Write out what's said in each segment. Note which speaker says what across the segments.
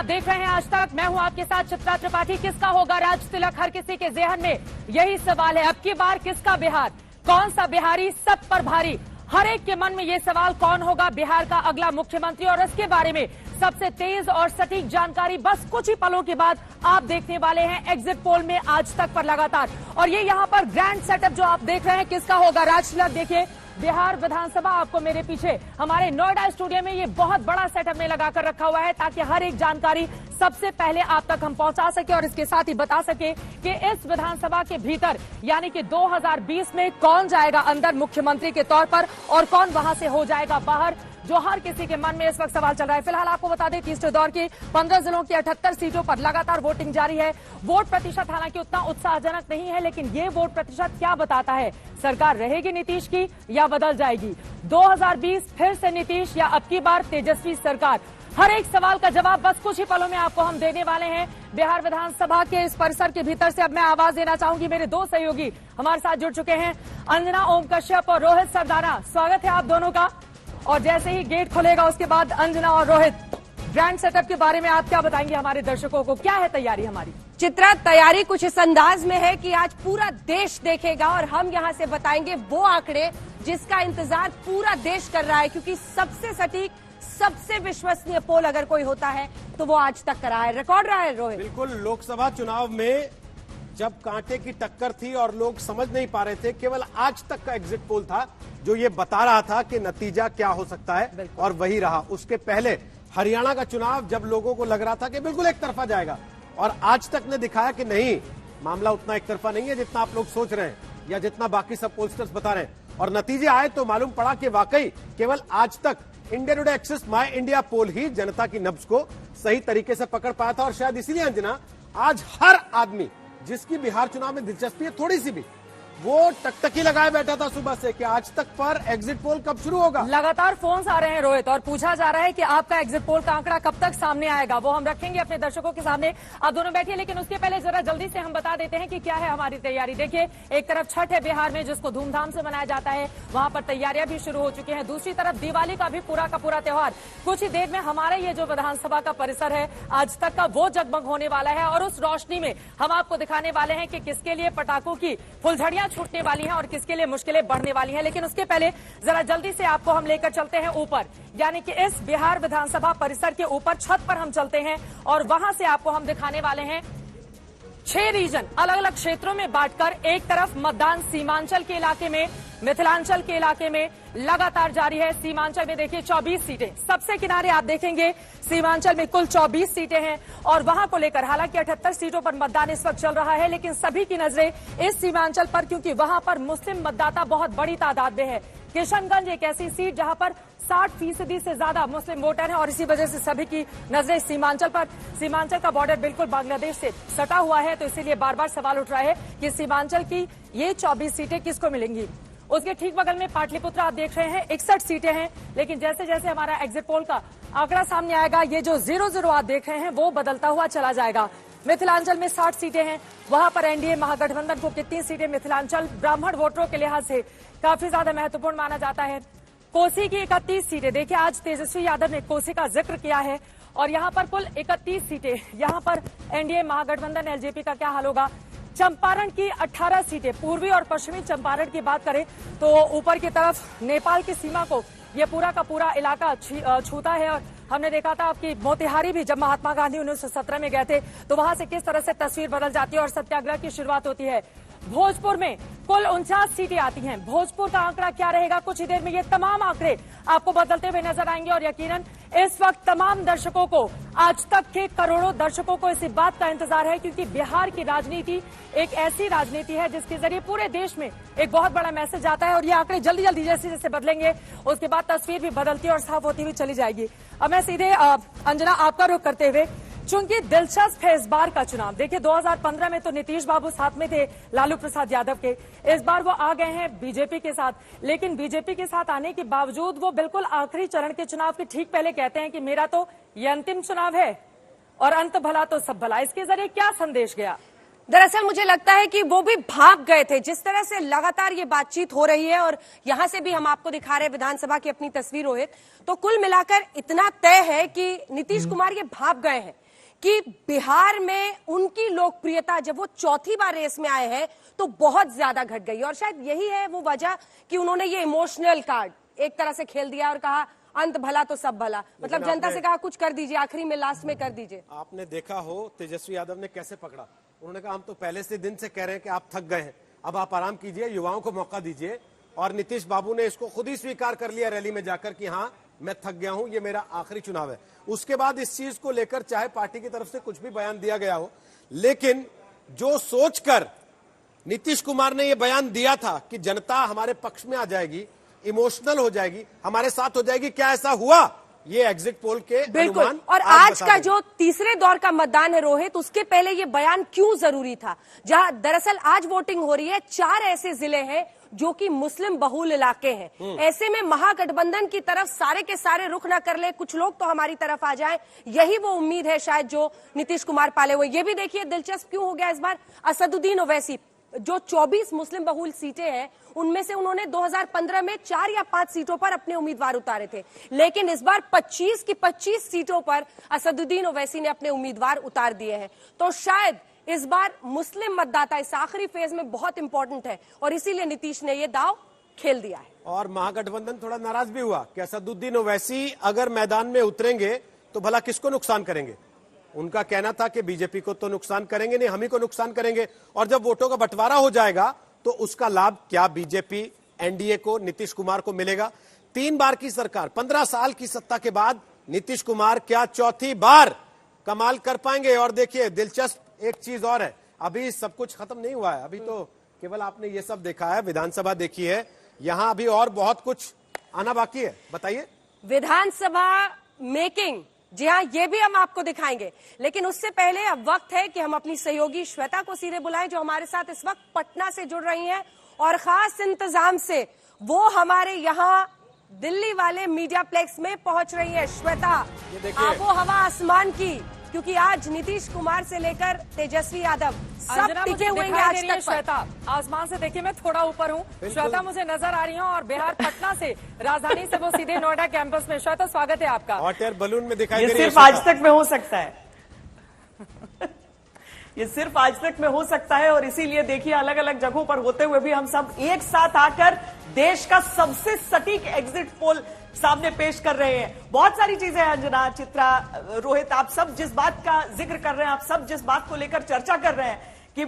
Speaker 1: आप देख रहे हैं आज तक। मैं हूं आपके साथ चित्रा त्रिपाठी। किसका होगा राज तिलक, हर किसी के जहन में यही सवाल है। अब की बार किसका बिहार, कौन सा बिहारी सब पर भारी, हर एक के मन में ये सवाल, कौन होगा बिहार का अगला मुख्यमंत्री। और इसके बारे में सबसे तेज और सटीक जानकारी बस कुछ ही पलों के बाद आप देखने वाले हैं एग्जिट पोल में आज तक पर लगातार। और ये यहाँ पर ग्रैंड सेटअप जो आप देख रहे हैं, किसका होगा राज तिलक। देखिए बिहार विधानसभा आपको मेरे पीछे हमारे नोएडा स्टूडियो में ये बहुत बड़ा सेटअप में लगाकर रखा हुआ है, ताकि हर एक जानकारी सबसे पहले आप तक हम पहुंचा सके और इसके साथ ही बता सके कि इस विधानसभा के भीतर यानी कि 2020 में कौन जाएगा अंदर मुख्यमंत्री के तौर पर और कौन वहां से हो जाएगा बाहर, जो हर किसी के मन में इस वक्त सवाल चल रहा है। फिलहाल आपको बता दें तीसरे दौर की 15 जिलों की 78 सीटों पर लगातार वोटिंग जारी है। वोट प्रतिशत हालांकि उतना उत्साहजनक नहीं है, लेकिन ये वोट प्रतिशत क्या बताता है, सरकार रहेगी नीतीश की या बदल जाएगी। 2020 फिर से नीतीश या अब की बार तेजस्वी सरकार, हर एक सवाल का जवाब बस कुछ ही पलों में आपको हम देने वाले हैं। बिहार विधानसभा के इस परिसर के भीतर से अब मैं आवाज देना चाहूंगी, मेरे दो सहयोगी हमारे साथ जुड़ चुके हैं, अंजना ओम कश्यप और रोहित सरदाना। स्वागत है आप दोनों का। और जैसे ही गेट खुलेगा उसके बाद अंजना और रोहित, ग्रैंड सेटअप के बारे में आप क्या बताएंगे हमारे दर्शकों को, क्या है तैयारी हमारी?
Speaker 2: चित्रा, तैयारी कुछ इस अंदाज में है कि आज पूरा देश देखेगा और हम यहां से बताएंगे वो आंकड़े जिसका इंतजार पूरा देश कर रहा है, क्योंकि सबसे सटीक, सबसे विश्वसनीय पोल अगर कोई होता है तो वो आज तक करा है, रिकॉर्ड रहा है रोहित।
Speaker 3: बिल्कुल, लोकसभा चुनाव में जब कांटे की टक्कर थी और लोग समझ नहीं पा रहे थे, केवल आज तक का एग्जिट पोल था जो ये बता रहा था कि नतीजा क्या हो सकता है, और वही रहा। उसके पहले हरियाणा का चुनाव जब लोगों को लग रहा था कि बिल्कुल एक तरफा जाएगा, और आज तक ने दिखाया कि नहीं, मामला उतना एक तरफा नहीं है जितना आप लोग सोच रहे हैं या जितना बाकी सब पोलस्टर्स बता रहे हैं। और नतीजे आए तो मालूम पड़ा कि वाकई केवल आज तक इंडिया टुडे एक्सेस माई इंडिया पोल ही जनता की नब्ज को सही तरीके से पकड़ पाया था। और शायद इसीलिए अंजना, आज हर आदमी जिसकी बिहार चुनाव में दिलचस्पी है थोड़ी सी भी, वो टकटकी लगाए बैठा था सुबह से कि आज तक पर एग्जिट पोल कब शुरू होगा।
Speaker 1: लगातार फोन आ रहे हैं रोहित, और पूछा जा रहा है कि आपका एग्जिट पोल का आंकड़ा कब तक सामने आएगा। वो हम रखेंगे अपने दर्शकों के सामने, आप दोनों बैठिए। लेकिन उसके पहले जरा जल्दी से हम बता देते हैं कि क्या है हमारी तैयारी। देखिए, एक तरफ छठ है बिहार में जिसको धूमधाम से मनाया जाता है, वहां पर तैयारियां भी शुरू हो चुकी हैं। दूसरी तरफ दिवाली का भी पूरा का पूरा त्योहार कुछ ही देर में हमारे ये जो विधानसभा का परिसर है आज तक का, वो जगमग होने वाला है। और उस रोशनी में हम आपको दिखाने वाले हैं कि किसके लिए पटाखों की फुलझड़ियां छूटने वाली हैं और किसके लिए मुश्किलें बढ़ने वाली हैं। लेकिन उसके पहले जरा जल्दी से आपको हम लेकर चलते हैं ऊपर, यानी कि इस बिहार विधानसभा परिसर के ऊपर छत पर हम चलते हैं और वहां से आपको हम दिखाने वाले हैं 6 रीजन अलग अलग क्षेत्रों में बांटकर। एक तरफ मतदान सीमांचल के इलाके में, मिथिलांचल के इलाके में लगातार जारी है। सीमांचल में देखिए 24 सीटें, सबसे किनारे आप देखेंगे सीमांचल में कुल 24 सीटें हैं और वहां को लेकर हालांकि 78 सीटों पर मतदान इस वक्त चल रहा है, लेकिन सभी की नजरें इस सीमांचल पर, क्योंकि वहां पर मुस्लिम मतदाता बहुत बड़ी तादाद में है। किशनगंज एक ऐसी सीट जहां पर 60% से ज्यादा मुस्लिम वोटर हैं और इसी वजह से सभी की नजरें सीमांचल पर। सीमांचल का बॉर्डर बिल्कुल बांग्लादेश से सटा हुआ है, तो इसीलिए बार बार सवाल उठ रहा है कि सीमांचल की ये 24 सीटें किसको मिलेंगी। उसके ठीक बगल में पाटलिपुत्र आप देख रहे हैं, 61 सीटें हैं। लेकिन जैसे जैसे हमारा एग्जिट पोल का आंकड़ा सामने आएगा, ये जो 0-0 आप देख रहे हैं वो बदलता हुआ चला जाएगा। मिथिलांचल में 60 सीटें हैं, वहां पर एनडीए महागठबंधन को कितनी सीटें, मिथिलांचल ब्राह्मण वोटरों के लिहाज से काफी ज्यादा महत्वपूर्ण माना जाता है। कोसी की 31 सीटें, देखिए आज तेजस्वी यादव ने कोसी का जिक्र किया है और यहाँ पर कुल 31 सीटें, यहाँ पर एनडीए महागठबंधन एलजेपी का क्या हाल होगा। चंपारण की 18 सीटें, पूर्वी और पश्चिमी चंपारण की बात करें तो ऊपर की तरफ नेपाल की सीमा को ये पूरा का पूरा इलाका छूता है। और हमने देखा था आपकी मोतिहारी भी, जब महात्मा गांधी 1917 में गए थे तो वहां से किस तरह से तस्वीर बदल जाती है और सत्याग्रह की शुरुआत होती है। भोजपुर में कुल 49 सीटें आती हैं। भोजपुर का आंकड़ा क्या रहेगा, कुछ ही देर में ये तमाम आंकड़े आपको बदलते हुए नजर आएंगे। और यकीनन इस वक्त तमाम दर्शकों को, आज तक के करोड़ों दर्शकों को इसी बात का इंतजार है, क्योंकि बिहार की राजनीति एक ऐसी राजनीति है जिसके जरिए पूरे देश में एक बहुत बड़ा मैसेज आता है। और ये आंकड़े जल्दी जल्दी जैसे जैसे बदलेंगे उसके बाद तस्वीर भी बदलती और साफ होती हुई चली जाएगी। अब मैं सीधे अंजना आपका रुख करते हुए, चूंकि दिलचस्प है इस बार का चुनाव। देखिए 2015 में तो नीतीश बाबू साथ में थे लालू प्रसाद यादव के, इस बार वो आ गए हैं बीजेपी के साथ। लेकिन बीजेपी के साथ आने के बावजूद वो बिल्कुल आखिरी चरण के चुनाव के ठीक पहले कहते हैं कि मेरा तो ये अंतिम चुनाव है और अंत भला तो सब भला। इसके जरिए क्या संदेश गया?
Speaker 2: दरअसल मुझे लगता है कि वो भी भाग गए थे, जिस तरह से लगातार ये बातचीत हो रही है और यहां से भी हम आपको दिखा रहे हैं विधानसभा की अपनी तस्वीर रोहित, तो कुल मिलाकर इतना तय है कि नीतीश कुमार ये भाग गए हैं। कि बिहार में उनकी लोकप्रियता जब वो चौथी बार रेस में आए हैं तो बहुत ज्यादा घट गई, और शायद यही है वो वजह कि उन्होंने ये इमोशनल कार्ड एक तरह से खेल दिया और कहा अंत भला तो सब भला, मतलब जनता से कहा कुछ कर दीजिए, आखिरी में लास्ट में कर दीजिए।
Speaker 3: आपने देखा हो तेजस्वी यादव ने कैसे पकड़ा, उन्होंने कहा हम तो पहले से दिन से कह रहे हैं कि आप थक गए हैं, अब आप आराम कीजिए, युवाओं को मौका दीजिए। और नीतीश बाबू ने इसको खुद ही स्वीकार कर लिया रैली में जाकर कि हाँ मैं थक गया हूं, ये मेरा आखिरी चुनाव है। उसके बाद इस चीज को लेकर चाहे पार्टी की तरफ से कुछ भी बयान दिया गया हो, लेकिन जो सोचकर नीतीश कुमार ने यह बयान दिया था कि जनता हमारे पक्ष में आ जाएगी, इमोशनल हो जाएगी, हमारे साथ हो जाएगी, क्या ऐसा हुआ? ये एग्जिट पोल के
Speaker 2: बिल्कुल।
Speaker 3: अनुमान
Speaker 2: और आज का जो तीसरे दौर का मतदान है रोहित, उसके पहले ये बयान क्यों जरूरी था? जहां दरअसल आज वोटिंग हो रही है, 4 ऐसे जिले हैं जो कि मुस्लिम बहुल इलाके हैं। ऐसे में महागठबंधन की तरफ सारे के सारे रुख ना कर ले, कुछ लोग तो हमारी तरफ आ जाएं, यही वो उम्मीद है शायद जो नीतीश कुमार पाले हुए। ये भी देखिए दिलचस्प क्यों हो गया इस बार, असदुद्दीन ओवैसी जो 24 मुस्लिम बहुल सीटें हैं उनमें से उन्होंने 2015 में 4 या 5 सीटों पर अपने उम्मीदवार उतारे थे, लेकिन इस बार 25 की 25 सीटों पर असदुद्दीन ओवैसी ने अपने उम्मीदवार उतार दिए हैं। तो शायद इस बार मुस्लिम मतदाता इस आखिरी फेज में बहुत इंपॉर्टेंट है और इसीलिए नीतीश ने यह दाव खेल दिया है।
Speaker 3: और महागठबंधन थोड़ा नाराज भी हुआ कि असदुद्दीन ओवैसी अगर मैदान में उतरेंगे तो भला किसको नुकसान करेंगे। उनका कहना था कि बीजेपी को तो नुकसान करेंगे नहीं, हम ही को नुकसान करेंगे, और जब वोटों का बंटवारा हो जाएगा तो उसका लाभ क्या बीजेपी एनडीए को, नीतीश कुमार को मिलेगा? 3 बार की सरकार, 15 साल की सत्ता के बाद नीतीश कुमार क्या चौथी बार कमाल कर पाएंगे? और देखिए दिलचस्प एक चीज और है, अभी सब कुछ खत्म नहीं हुआ है, अभी तो केवल आपने ये सब देखा है, विधानसभा देखी है, यहां अभी और बहुत कुछ आना बाकी है। बताइए।
Speaker 2: विधानसभा मेकिंग, जी हाँ, ये भी हम आपको दिखाएंगे, लेकिन उससे पहले अब वक्त है कि हम अपनी सहयोगी श्वेता को सीधे बुलाएं जो हमारे साथ इस वक्त पटना से जुड़ रही हैं और खास इंतजाम से वो हमारे यहाँ दिल्ली वाले मीडिया प्लेक्स में पहुंच रही है। श्वेता, आबो हवा आसमान की, क्योंकि आज नीतीश कुमार से लेकर तेजस्वी यादव सब टिके हुए हैं आज तक।
Speaker 1: श्वेता, आसमान से देखिए मैं थोड़ा ऊपर हूँ, श्वेता मुझे नजर आ रही हूँ और बिहार पटना से, राजधानी से वो सीधे नोएडा कैंपस में। श्वेता स्वागत है आपका।
Speaker 3: हॉट एयर बलून में दिखाई दे रही है।
Speaker 4: सिर्फ आज तक में हो सकता है ये सिर्फ आज तक में हो सकता है, और इसीलिए देखिए अलग अलग जगहों पर होते हुए भी हम सब एक साथ आकर देश का सबसे सटीक एग्जिट पोल सामने पेश कर रहे हैं। बहुत सारी चीजें हैं अंजना, चित्रा, रोहित, आप सब जिस बात का जिक्र कर रहे हैं, आप सब जिस बात को लेकर चर्चा कर रहे हैं कि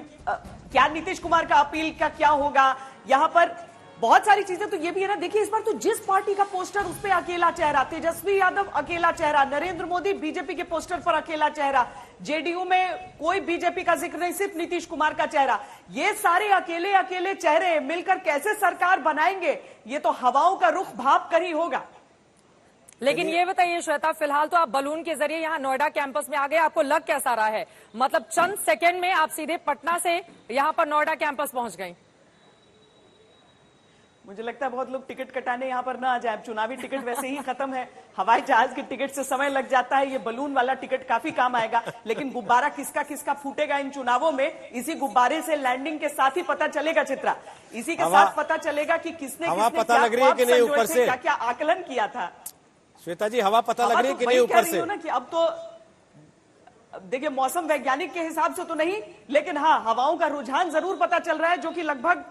Speaker 4: क्या नीतीश कुमार का अपील का क्या होगा, यहां पर बहुत सारी चीजें तो ये भी है ना। देखिए इस बार तो जिस पार्टी का पोस्टर उस पे अकेला चेहरा, तेजस्वी यादव अकेला चेहरा, नरेंद्र मोदी बीजेपी के पोस्टर पर अकेला चेहरा, जेडीयू में कोई बीजेपी का जिक्र नहीं, सिर्फ नीतीश कुमार का चेहरा। ये सारे अकेले अकेले चेहरे मिलकर कैसे सरकार बनाएंगे, ये तो हवाओं का रुख भाप कर ही होगा।
Speaker 1: लेकिन ये बताइए श्वेता, फिलहाल तो आप बलून के जरिए यहाँ नोएडा कैंपस में आ गए, आपको लग कैसा रहा है? मतलब चंद सेकंड में आप सीधे पटना से यहाँ पर नोएडा कैंपस पहुंच गई।
Speaker 4: मुझे लगता है बहुत लोग टिकट कटाने यहाँ पर ना आ जाए, चुनावी टिकट वैसे ही खत्म है, हवाई जहाज के टिकट से समय लग जाता है, ये बलून वाला टिकट काफी काम आएगा। लेकिन गुब्बारा किसका किसका फूटेगा इन चुनावों में, इसी गुब्बारे से लैंडिंग के साथ ही पता चलेगा। चित्रा, इसी के साथ पता चलेगा कि किसने
Speaker 3: पता लग रही है कि नहीं ऊपर से,
Speaker 4: क्या क्या आकलन किया था।
Speaker 3: श्वेता जी, हवा पता लग रही है कि नहीं ऊपर से?
Speaker 4: ना कि अब तो देखिए मौसम वैज्ञानिक के हिसाब से तो नहीं, लेकिन हाँ हवाओं का रुझान जरूर पता चल रहा है, जो कि लगभग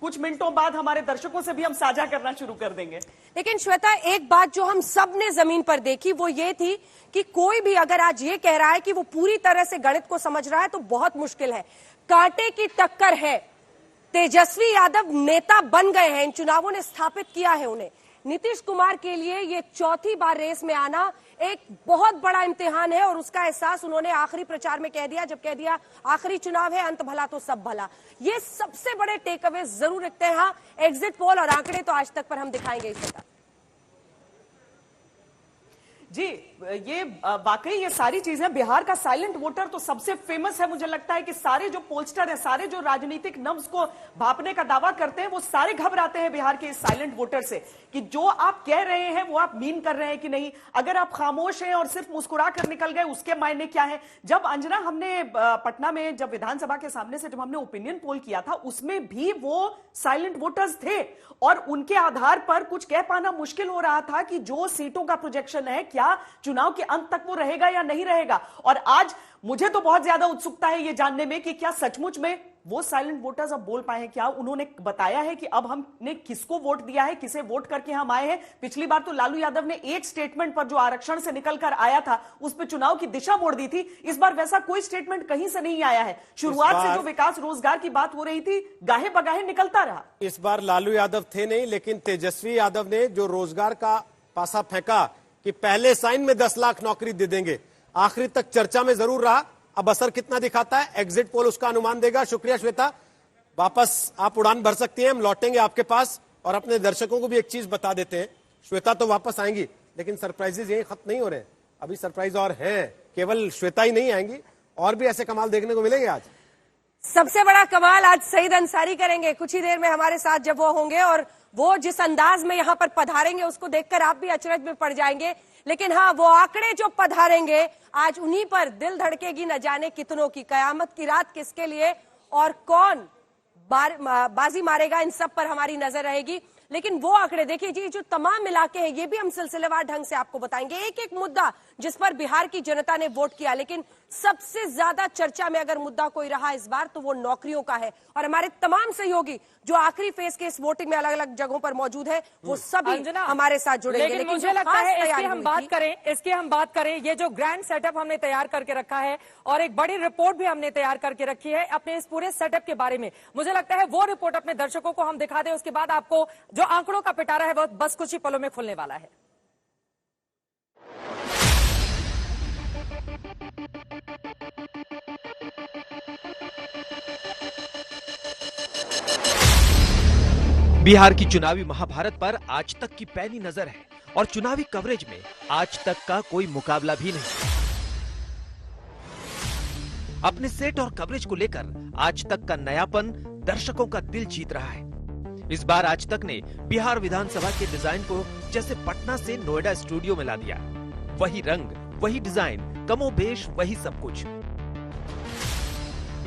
Speaker 4: कुछ मिनटों बाद हमारे दर्शकों से भी हम साझा करना शुरू कर देंगे।
Speaker 2: लेकिन श्वेता, एक बात जो हम सब ने जमीन पर देखी वो ये थी कि कोई भी अगर आज ये कह रहा है कि वो पूरी तरह से गणित को समझ रहा है तो बहुत मुश्किल है। कांटे की टक्कर है, तेजस्वी यादव नेता बन गए हैं, इन चुनावों ने स्थापित किया है उन्हें। नीतीश कुमार के लिए ये चौथी बार रेस में आना एक बहुत बड़ा इम्तिहान है और उसका एहसास उन्होंने आखिरी प्रचार में कह दिया, जब कह दिया आखिरी चुनाव है, अंत भला तो सब भला। ये सबसे बड़े टेक अवे जरूर रखते हैं। हाँ, एग्जिट पोल और आंकड़े तो आज तक पर हम दिखाएंगे इस तरह।
Speaker 4: जी, ये वाकई ये सारी चीजें, बिहार का साइलेंट वोटर तो सबसे फेमस है। मुझे लगता है कि सारे जो पोलस्टर हैं, सारे जो राजनीतिक नब्ज को भापने का दावा करते हैं, वो सारे घबराते हैं बिहार के इस साइलेंट वोटर से कि जो आप कह रहे हैं वो आप मीन कर रहे हैं कि नहीं। अगर आप खामोश हैं और सिर्फ मुस्कुरा कर निकल गए, उसके मायने क्या है। जब अंजना, हमने पटना में जब विधानसभा के सामने से जब हमने ओपिनियन पोल किया था, उसमें भी वो साइलेंट वोटर्स थे और उनके आधार पर कुछ कह पाना मुश्किल हो रहा था कि जो सीटों का प्रोजेक्शन है, क्या चुनाव के अंत तक वो रहेगा या नहीं रहेगा। और आज मुझे तो बहुत ज्यादा उत्सुकता है ये जानने में कि क्या सचमुच में वो साइलेंट वोटर्स अब बोल पाए हैं, क्या उन्होंने बताया है कि अब हमने किसको वोट दिया है, किसे वोट करके हम आए हैं। पिछली बार तो लालू यादव ने एक स्टेटमेंट पर जो आरक्षण से निकलकर आया था उस पर चुनाव की दिशा मोड़ दी थी। इस बार वैसा कोई स्टेटमेंट कहीं से नहीं आया है। शुरुआत से जो विकास रोजगार की बात हो रही थी गाहे बगाहे निकलता रहा।
Speaker 3: इस बार लालू यादव थे नहीं, लेकिन तेजस्वी यादव ने जो रोजगार का पासा फेंका कि पहले साइन में 10 लाख नौकरी दे देंगे, आखिरी तक चर्चा में जरूर रहा। अब असर कितना दिखाता है एग्जिट पोल उसका अनुमान देगा। शुक्रिया श्वेता, वापस आप उड़ान भर सकती हैं, हम लौटेंगे आपके पास और अपने दर्शकों को भी एक चीज बता देते हैं। श्वेता तो वापस आएंगी, लेकिन सरप्राइजेज यही खत्म नहीं हो रहे हैं, अभी सरप्राइज और हैं। केवल श्वेता ही नहीं आएंगी, और भी ऐसे कमाल देखने को मिलेंगे। आज
Speaker 2: सबसे बड़ा कमाल आज सईद अंसारी करेंगे कुछ ही देर में हमारे साथ जब वो होंगे, और वो जिस अंदाज में यहां पर पधारेंगे उसको देखकर आप भी अचरज में पड़ जाएंगे। लेकिन हाँ, वो आंकड़े जो पधारेंगे आज उन्हीं पर दिल धड़केगी न जाने कितनों की। कयामत की रात किसके लिए और कौन बाजी मारेगा, इन सब पर हमारी नजर रहेगी। लेकिन वो आंकड़े देखिए जी, जो तमाम इलाके हैं ये भी हम सिलसिलेवार ढंग से आपको बताएंगे, एक एक मुद्दा जिस पर बिहार की जनता ने वोट किया। लेकिन सबसे ज्यादा चर्चा में अगर मुद्दा कोई रहा इस बार तो वो नौकरियों का है। और हमारे तमाम सहयोगी जो आखिरी फेज के इस वोटिंग में अलग अलग जगहों पर मौजूद है वो सभी हमारे साथ जुड़ेंगे।
Speaker 1: लेकिन मुझे लगता है इसकी हम बात करें, ये जो ग्रैंड सेटअप हमने तैयार करके रखा है और एक बड़ी रिपोर्ट भी हमने तैयार करके रखी है अपने इस पूरे सेटअप के बारे में, मुझे लगता है वो रिपोर्ट अपने दर्शकों को हम दिखा दें। उसके बाद आपको जो आंकड़ों का पिटारा है वो बस कुछ ही पलों में खुलने वाला है।
Speaker 5: बिहार की चुनावी महाभारत पर आज तक की पैनी नजर है और चुनावी कवरेज में आज तक का कोई मुकाबला भी नहीं। अपने सेट और कवरेज को लेकर आज तक का नयापन दर्शकों का दिल जीत रहा है। इस बार आज तक ने बिहार विधानसभा के डिजाइन को जैसे पटना से नोएडा स्टूडियो में ला दिया। वही रंग, वही डिजाइन, कमोबेश वही सब कुछ।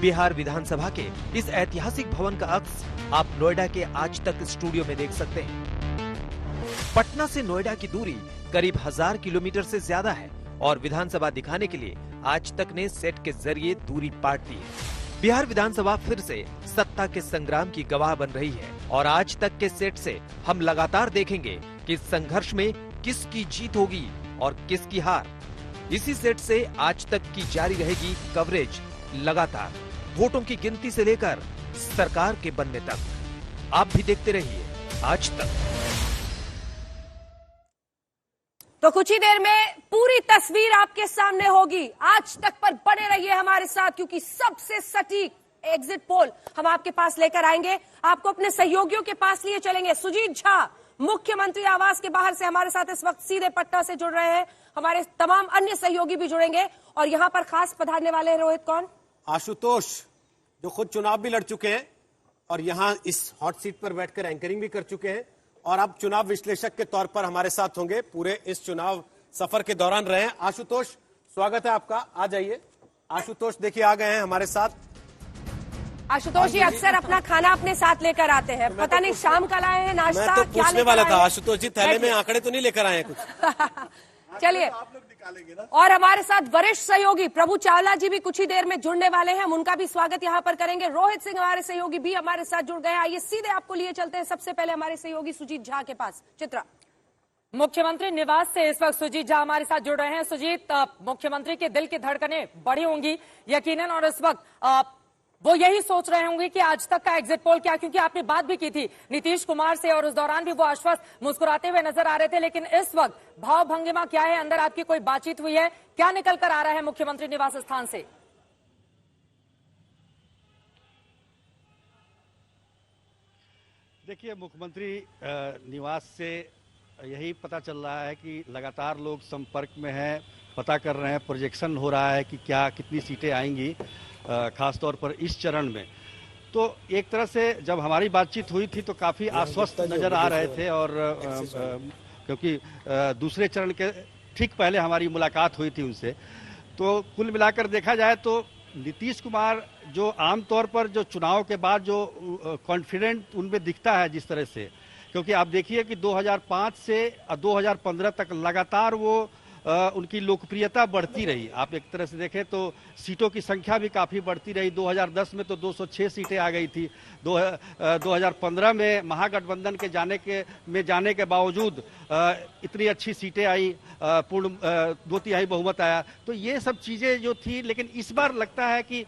Speaker 5: बिहार विधानसभा के इस ऐतिहासिक भवन का अक्स आप नोएडा के आज तक स्टूडियो में देख सकते हैं। पटना से नोएडा की दूरी करीब 1000 किलोमीटर से ज्यादा है और विधानसभा दिखाने के लिए आज तक ने सेट के जरिए दूरी पाट दी है। बिहार विधानसभा फिर से सत्ता के संग्राम की गवाह बन रही है और आज तक के सेट से हम लगातार देखेंगे कि इस संघर्ष में किसकी जीत होगी और किसकी हार। इसी सेट से आज तक की जारी रहेगी कवरेज लगातार, वोटों की गिनती से लेकर सरकार के बनने तक। आप भी देखते रहिए आज तक।
Speaker 2: तो कुछ ही देर में पूरी तस्वीर आपके सामने होगी। आज तक पर बने रहिए हमारे साथ, क्योंकि सबसे सटीक एग्जिट पोल हम आपके पास लेकर आएंगे। आपको अपने सहयोगियों के पास लिए चलेंगे। सुजीत झा मुख्यमंत्री आवास के बाहर से हमारे साथ इस वक्त सीधे पटना से जुड़ रहे हैं। हमारे तमाम अन्य सहयोगी भी जुड़ेंगे और यहाँ पर खास पधारने वाले हैं रोहित कौन?
Speaker 3: आशुतोष, जो खुद चुनाव भी लड़ चुके हैं और यहां इस हॉट सीट पर बैठकर एंकरिंग भी कर चुके हैं और अब चुनाव विश्लेषक के तौर पर हमारे साथ होंगे, पूरे इस चुनाव सफर के दौरान रहे हैं। आशुतोष, स्वागत है आपका, आ जाइए। आशुतोष देखिए आ गए हैं हमारे साथ।
Speaker 2: आशुतोष जी अक्सर अपना खाना अपने साथ लेकर आते हैं, पता नहीं शाम का लाए हैं नाश्ता,
Speaker 3: मैं तो
Speaker 2: क्या
Speaker 3: पूछने वाला था आशुतोष जी, थैले में आंकड़े तो नहीं लेकर आए हैं कुछ?
Speaker 2: चलिए, और हमारे साथ वरिष्ठ सहयोगी प्रभु चावला जी भी कुछ ही देर में जुड़ने वाले हैं, हम उनका भी स्वागत यहां पर करेंगे। रोहित सिंह हमारे सहयोगी भी हमारे साथ जुड़ गए हैं। आइए सीधे आपको लिए चलते हैं सबसे पहले हमारे सहयोगी सुजीत झा के पास। चित्रा,
Speaker 1: मुख्यमंत्री निवास से इस वक्त सुजीत झा हमारे साथ जुड़ रहे हैं। सुजीत, मुख्यमंत्री के दिल की धड़कनें बढ़ी होंगी यकीनन, और इस वक्त वो यही सोच रहे होंगे कि आज तक का एग्जिट पोल क्या, क्योंकि आपने बात भी की थी नीतीश कुमार से और उस दौरान भी वो आश्वस्त मुस्कुराते हुए नजर आ रहे थे। लेकिन इस वक्त भाव भंगिमा क्या है, अंदर आपकी कोई बातचीत हुई है, क्या निकल कर आ रहा है मुख्यमंत्री निवास स्थान से?
Speaker 6: देखिए, मुख्यमंत्री निवास से यही पता चल रहा है कि लगातार लोग संपर्क में हैं, पता कर रहे हैं, प्रोजेक्शन हो रहा है कि क्या कितनी सीटें आएंगी, खास तौर पर इस चरण में। तो एक तरह से जब हमारी बातचीत हुई थी तो काफ़ी आश्वस्त नज़र आ रहे थे, और क्योंकि दूसरे चरण के ठीक पहले हमारी मुलाकात हुई थी उनसे। तो कुल मिलाकर देखा जाए तो नीतीश कुमार जो आमतौर पर जो चुनाव के बाद जो कॉन्फिडेंट उनमें दिखता है जिस तरह से, क्योंकि आप देखिए कि 2005 से 2015 तक लगातार वो उनकी लोकप्रियता बढ़ती रही। आप एक तरह से देखें तो सीटों की संख्या भी काफ़ी बढ़ती रही। 2010 में तो 206 सीटें आ गई थी। 2015 में महागठबंधन के जाने के बावजूद इतनी अच्छी सीटें आई, पूर्ण 2/3 बहुमत आया। तो ये सब चीज़ें जो थी, लेकिन इस बार लगता है कि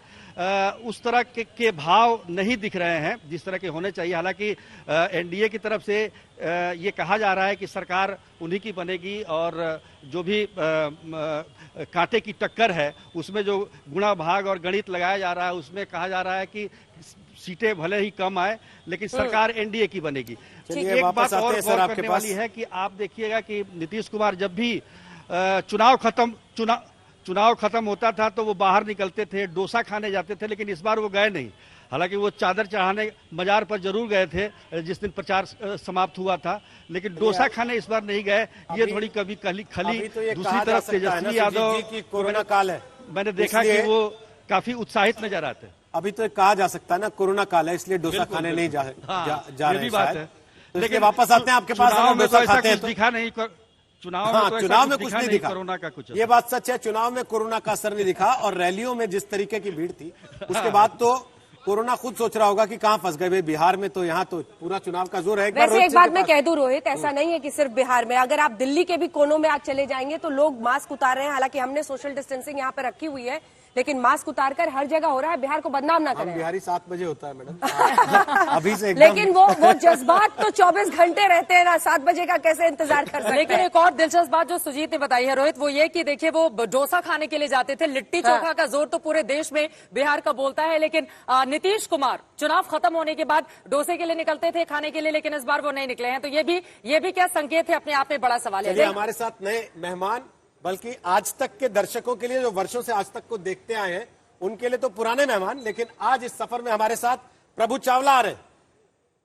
Speaker 6: उस तरह के भाव नहीं दिख रहे हैं जिस तरह के होने चाहिए। हालांकि एनडीए की तरफ से ये कहा जा रहा है कि सरकार उन्हीं की बनेगी और जो भी कांटे की टक्कर है उसमें जो गुणा भाग और गणित लगाया जा रहा है उसमें कहा जा रहा है कि सीटें भले ही कम आए लेकिन सरकार एनडीए की बनेगी। एक बात और गौर करने वाली है कि आप देखिएगा कि नीतीश कुमार जब भी चुनाव खत्म होता था तो वो बाहर निकलते थे, डोसा खाने जाते थे, लेकिन इस बार वो गए नहीं। हालांकि वो चादर चढ़ाने मजार पर जरूर गए थे जिस दिन प्रचार समाप्त हुआ था, लेकिन डोसा खाने इस बार नहीं गए। ये थोड़ी कभी खली
Speaker 3: तो
Speaker 6: दूसरी तरफ तेजस्वी यादव
Speaker 3: की कोरोना काल है,
Speaker 6: मैंने देखा कि वो काफी उत्साहित नजर आते।
Speaker 3: अभी तो कहा जा सकता है ना कोरोना काल है इसलिए डोसा खाने नहीं जा रहे हैं, बात है। लेकिन वापस आते हैं आपके पास,
Speaker 6: डोसा खाते हैं तो दिखा नहीं, चुनाव में कुछ नहीं दिखा
Speaker 3: कोरोना का कुछ। ये बात सच है, चुनाव में कोरोना का असर नहीं दिखा और रैलियों में जिस तरीके की भीड़ थी उसके बाद तो कोरोना खुद सोच रहा होगा कि कहां फंस गए भाई, बिहार में तो यहाँ तो पूरा चुनाव का जोर है।
Speaker 2: वैसे एक बात मैं कह दूं रोहित, ऐसा नहीं है कि सिर्फ बिहार में, अगर आप दिल्ली के भी कोनों में आज चले जाएंगे तो लोग मास्क उतार रहे हैं। हालांकि हमने सोशल डिस्टेंसिंग यहाँ पे रखी हुई है, लेकिन मास्क उतारकर हर जगह हो रहा है। बिहार को बदनाम ना करें।
Speaker 3: बिहारी 7 बजे होता है मैडम अभी से
Speaker 2: लेकिन वो जज्बात तो 24 घंटे रहते हैं ना, 7 बजे का कैसे इंतजार कर सकते हैं।
Speaker 1: लेकिन एक और दिलचस्प बात जो सुजीत ने बताई है रोहित, वो ये कि देखिए वो डोसा खाने के लिए जाते थे, लिट्टी चोखा का जोर तो पूरे देश में बिहार का बोलता है, लेकिन नीतीश कुमार चुनाव खत्म होने के बाद डोसे के लिए निकलते थे खाने के लिए, लेकिन इस बार वो नहीं निकले हैं। तो ये भी क्या संकेत है, अपने आप में बड़ा सवाल है।
Speaker 3: हमारे साथ नए मेहमान, बल्कि आज तक के दर्शकों के लिए जो वर्षों से आज तक को देखते आए हैं उनके लिए तो पुराने मेहमान, लेकिन आज इस सफर में हमारे साथ प्रभु चावला आ रहे हैं।